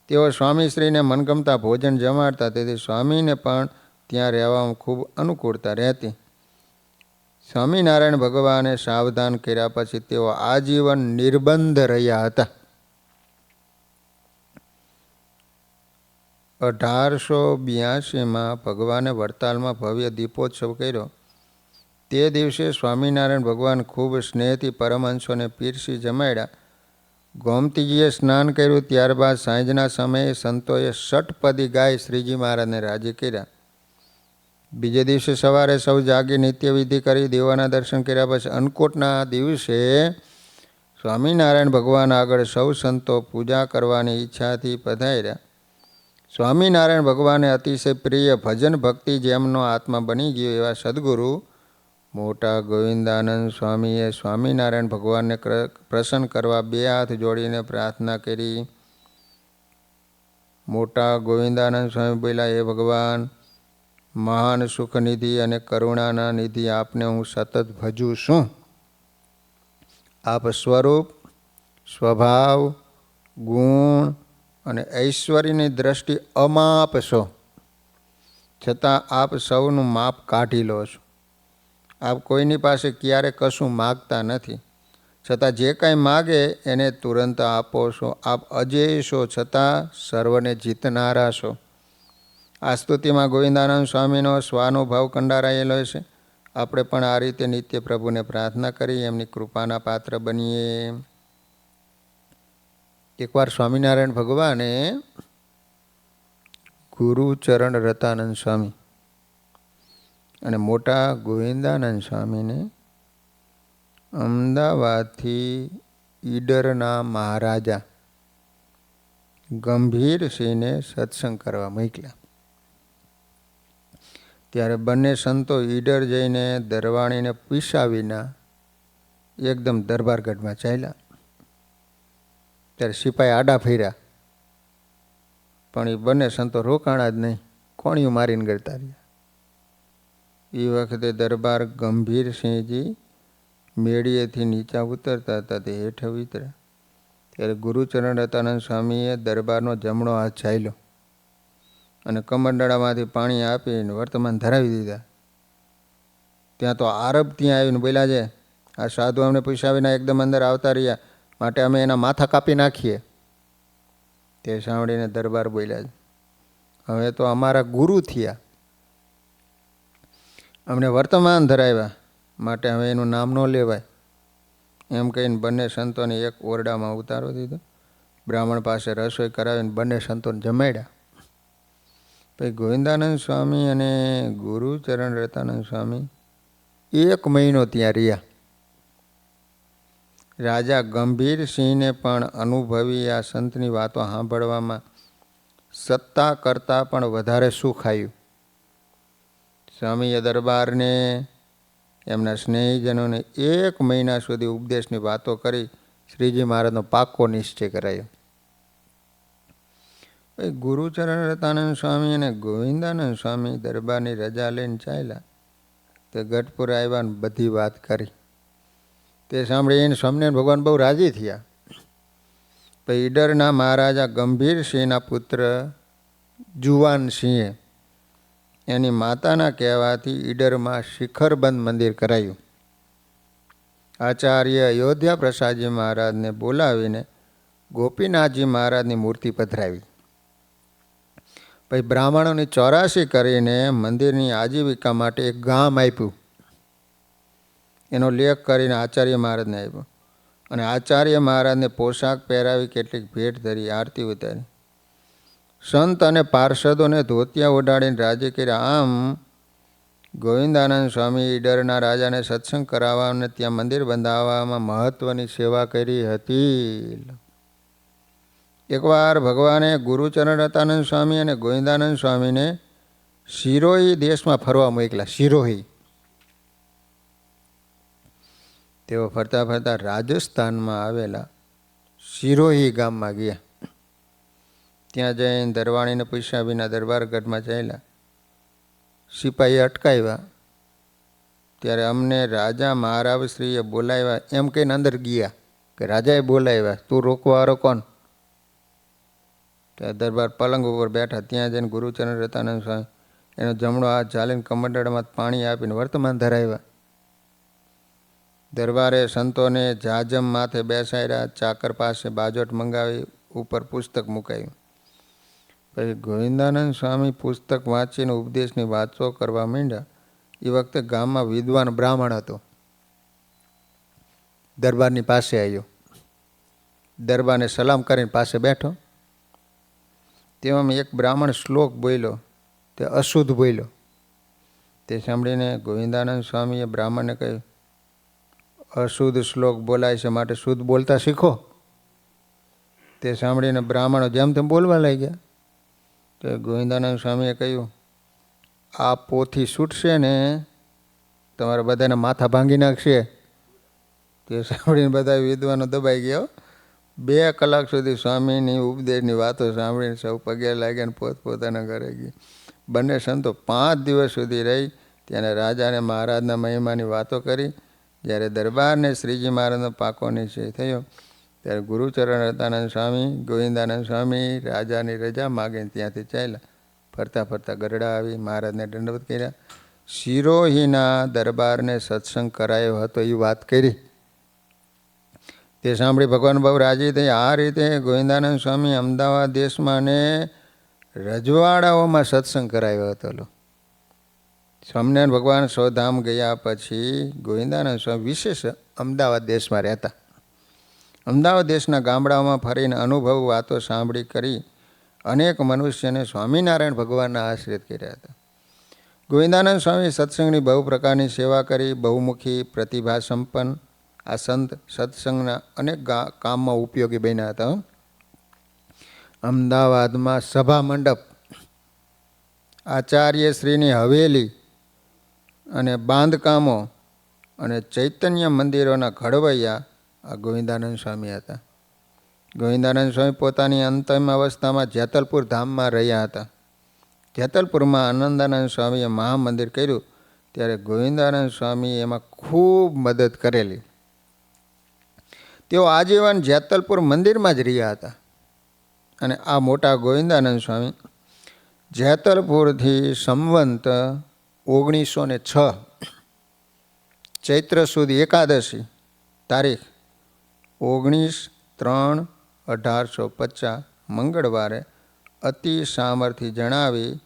તેઓ સ્વામીશ્રીને મનગમતા ભોજન જમાડતા. તેથી સ્વામીને પણ ત્યાં રહેવામાં ખૂબ અનુકૂળતા રહેતી. સ્વામિનારાયણ ભગવાને સાવધાન કર્યા પછી તેઓ આજીવન નિર્બંધ રહ્યા હતા. 1882માં ભગવાને વડતાલમાં ભવ્ય દીપોત્સવ કર્યો. તે દિવસે સ્વામિનારાયણ ભગવાન ખૂબ સ્નેહથી પરમહંસોને પીરસી જમાડ્યા. ગોમતીજીએ સ્નાન કર્યું. ત્યારબાદ સાંજના સમયે સંતોએ ષટપદી ગાય શ્રીજી મહારાજને રાજી કર્યા. બીજે દિવસે સવારે સૌ જાગી નિત્યવિધિ કરી દેવાના દર્શન કર્યા પછી અન્નકૂટના દિવસે સ્વામિનારાયણ ભગવાન આગળ સૌ સંતો પૂજા કરવાની ઈચ્છાથી પધાર્યા. સ્વામિનારાયણ ભગવાને અતિશય પ્રિય ભજન ભક્તિ જેમનો આત્મા બની ગયો એવા સદગુરુ મોટા ગોવિંદાનંદ સ્વામીએ સ્વામિનારાયણ ભગવાનને પ્રસન્ન કરવા 2 હાથ જોડીને પ્રાર્થના કરી. મોટા ગોવિંદાનંદ સ્વામી બોલ્યા હે ભગવાન, મહાન સુખનિધિ અને કરુણાના નિધિ આપને હું સતત ભજું છું. આપ સ્વરૂપ, સ્વભાવ, ગુણ અને ઐશ્વર્યની દ્રષ્ટિ અમાપ છો, છતાં આપ સૌનું માપ કાઢી લો છો. આપ કોઈની પાસે ક્યારે કશું માગતા નથી, છતાં જે કાંઈ માગે એને તુરંત આપો છો. આપ અજેય છો, છતાં સર્વને જીતનારા છો. આ સ્તુતિમાં ગોવિંદાનંદ સ્વામીનો સ્વાનુભાવ કંડારાયેલો છે. આપણે પણ આ રીતે નિત્ય પ્રભુને પ્રાર્થના કરી એમની કૃપાના પાત્ર બનીએ. એકવાર સ્વામિનારાયણ ભગવાને ગુરુચરણ રતાનંદ સ્વામી અને મોટા ગોવિંદાનંદ સ્વામીને અમદાવાદથી ઈડરના મહારાજા ગંભીરસિંહને સત્સંગ કરવા મોકલ્યા. ત્યારે બંને સંતો ઈડર જઈને દરવાણીને પૂછ્યા વિના એકદમ દરબારગઢમાં ચાલ્યા. ત્યારે સિપાહી આડા ફર્યા, પણ એ બંને સંતો રોકાણા જ નહીં, કોણિયું મારીને ગળતા રહ્યા. એ વખતે દરબાર ગંભીરસિંહજી મેળીએથી નીચા ઉતરતા હતા, તે હેઠ ઉતર્યા. ત્યારે ગુરુચરણ રતાનંદ સ્વામીએ દરબારનો જમણો હાથ ઝાલ્યો અને કમંડળામાંથી પાણી આપીને વર્તમાન ધરાવી દીધા. ત્યાં તો આરબ ત્યાં આવીને બોલ્યા છે, આ સાધુ અમને પૂછ્યા વિના એકદમ અંદર આવતા રહ્યા, માટે અમે એના માથા કાપી નાખીએ. તે સાંભળીને દરબાર બોલ્યા છે, હવે તો અમારા ગુરુ થયા, અમને વર્તમાન ધરાવ્યા, માટે હવે એનું નામ ન લેવાય. એમ કહીને બંને સંતોને એક ઓરડામાં ઉતારો દીધો. બ્રાહ્મણ પાસે રસોઈ કરાવીને બંને સંતોને જમાડ્યા. પછી ગોવિંદાનંદ સ્વામી અને ગુરુચરણ રતાનંદ સ્વામી 1 મહિનો ત્યાં રહ્યા. રાજા ગંભીરસિંહને પણ અનુભવી આ સંતની વાતો સાંભળવામાં સત્તા કરતાં પણ વધારે સુખ આવ્યું. સ્વામીએ દરબારને એમના સ્નેહીજનોને 1 મહિના સુધી ઉપદેશની વાતો કરી શ્રીજી મહારાજનો પાક્કો નિશ્ચય કરાયો. ગુરુચરણ રતાનંદ સ્વામી અને ગોવિંદાનંદ સ્વામી દરબારની રજા લઈને ચાલ્યા. તે ગઢપુર આવ્યા ને બધી વાત કરી. તે સાંભળીને સ્વામિનારાયણ ભગવાન બહુ રાજી થયા. પછી ઈડરના મહારાજા ગંભીરસિંહના પુત્ર જુવાનસિંહે એની માતાના કહેવાથી ઈડરમાં શિખરબંધ મંદિર કરાયું. આચાર્ય અયોધ્યા પ્રસાદજી મહારાજને બોલાવીને ગોપીનાથજી મહારાજની મૂર્તિ પધરાવી. પછી બ્રાહ્મણોની 84 કરીને મંદિરની આજીવિકા માટે એક ગામ આપ્યું. એનો લેખ કરીને આચાર્ય મહારાજને આપ્યો અને આચાર્ય મહારાજને પોશાક પહેરાવી કેટલીક ભેટ ધરી આરતી ઉતારી. સંત અને પાર્ષદોને ધોતિયા ઓઢાડીને રાજી કર્યા. આમ ગોવિંદાનંદ સ્વામી ઈડરના રાજાને સત્સંગ કરાવવા અને ત્યાં મંદિર બંધાવવામાં મહત્વની સેવા કરી હતી. એકવાર ભગવાને ગુરુચરણ રતાનંદ સ્વામી અને ગોવિંદાનંદ સ્વામીને સિરોહી દેશમાં ફરવા મોકલ્યા. સિરોહી તેઓ ફરતા ફરતા રાજસ્થાનમાં આવેલા સિરોહી ગામમાં ગયા. ત્યાં જઈને દરવાણીને પૂછ્યા વિના દરબારગઢમાં ચાલ્યા. સિપાહીએ અટકાવ્યા. ત્યારે અમને રાજા મહારાજશ્રીએ બોલાવ્યા એમ કહીને અંદર ગયા કે રાજાએ બોલાવ્યા, તું રોકવાવાળો કોણ? ત્યાં દરબાર પલંગ ઉપર બેઠા. ત્યાં જઈને ગુરુચરણ રતાનંદ સ્વામી એનો જમણો હાથ ઝાલીને કમંડળમાં પાણી આપીને વર્તમાન ધરાવ્યા. દરબારે સંતોને જાજમ માથે બેસાડ્યા. ચાકર પાસે બાજોટ મંગાવી ઉપર પુસ્તક મુકાયું. પછી ગોવિંદાનંદ સ્વામી પુસ્તક વાંચીને ઉપદેશની વાતો કરવા માંડ્યા. એ વખતે ગામમાં વિદ્વાન બ્રાહ્મણ હતો. દરબારની પાસે આવ્યો. દરબારને સલામ કરીને પાસે બેઠો. તેમાં એક બ્રાહ્મણ શ્લોક બોલ્યો, તે અશુદ્ધ બોલ્યો. તે સાંભળીને ગોવિંદાનંદ સ્વામીએ બ્રાહ્મણને કહ્યું, અશુદ્ધ શ્લોક બોલાય છે, માટે શુદ્ધ બોલતા શીખો. તે સાંભળીને બ્રાહ્મણો જેમ તેમ બોલવા લાગ્યા. તો ગોવિંદાનંદ સ્વામીએ કહ્યું, આ પોથી છૂટશે ને તમારા બધાને માથા ભાંગી નાખશે. તે સાંભળીને બધા વિદ્વાનો દબાઈ ગયા. 2 કલાક સુધી સ્વામીની ઉપદેશની વાતો સાંભળીને સૌ પગે લાગ્યા ને પોતપોતાના ઘરે ગયા. બંને સંતો 5 દિવસ સુધી રહી ત્યારે રાજાને મહારાજના મહિમાની વાતો કરી. જ્યારે દરબારને શ્રીજી મહારાજનો પાકો નિશ્ચય થયો ત્યારે ગુરુચરણ રતાનંદ સ્વામી ગોવિંદાનંદ સ્વામી રાજાની રજા માગીને ત્યાંથી ચાલ્યા. ફરતા ફરતા ગરડા આવી મહારાજને દંડવત કર્યા. સિરોહીના દરબારને સત્સંગ કરાયો હતો એ વાત કરી. તે સાંભળી ભગવાન બહુ રાજી થઈ. આ રીતે ગોવિંદાનંદ સ્વામી અમદાવાદ દેશમાં અને રજવાડાઓમાં સત્સંગ કરાયો હતો. સ્વામિનારાયણ ભગવાન સ્વધામ ગયા પછી ગોવિંદાનંદ સ્વામી વિશેષ અમદાવાદ દેશમાં રહેતા. અમદાવાદ દેશના ગામડાઓમાં ફરીને અનુભવ વાતો સાંભળી કરી અનેક મનુષ્યને સ્વામિનારાયણ ભગવાનના આશ્રિત કર્યા હતા. ગોવિંદાનંદ સ્વામી સત્સંગની બહુ પ્રકારની સેવા કરી. બહુમુખી પ્રતિભા સંપન્ન આ સંત સત્સંગના અનેક કામમાં ઉપયોગી બન્યા હતા. અમદાવાદમાં સભા મંડપ, આચાર્યશ્રીની હવેલી અને બાંધકામો અને ચૈતન્ય મંદિરોના ઘડવૈયા આ ગોવિંદાનંદ સ્વામી હતા. ગોવિંદાનંદ સ્વામી પોતાની અંતિમ અવસ્થામાં જેતલપુર ધામમાં રહ્યા હતા. જેતલપુરમાં આનંદાનંદ સ્વામીએ મહામંદિર કર્યું ત્યારે ગોવિંદાનંદ સ્વામી એમાં ખૂબ મદદ કરેલી. તેઓ આજીવન જેતલપુર મંદિરમાં જ રહ્યા હતા. અને આ મોટા ગોવિંદાનંદ સ્વામી જેતલપુરથી સંવંત 1906 ચૈત્ર સુદ એકાદશી તારીખ 19/3/1850 મંગળવારે અતિ સામર્થ્ય જણાવી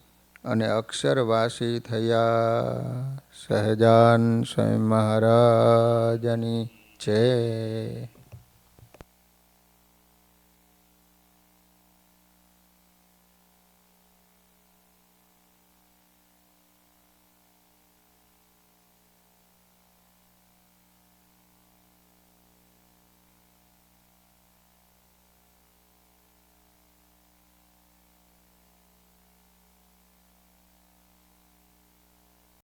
અને અક્ષરવાસી થયા. સહજાન સ્વામી મહારાજની જય.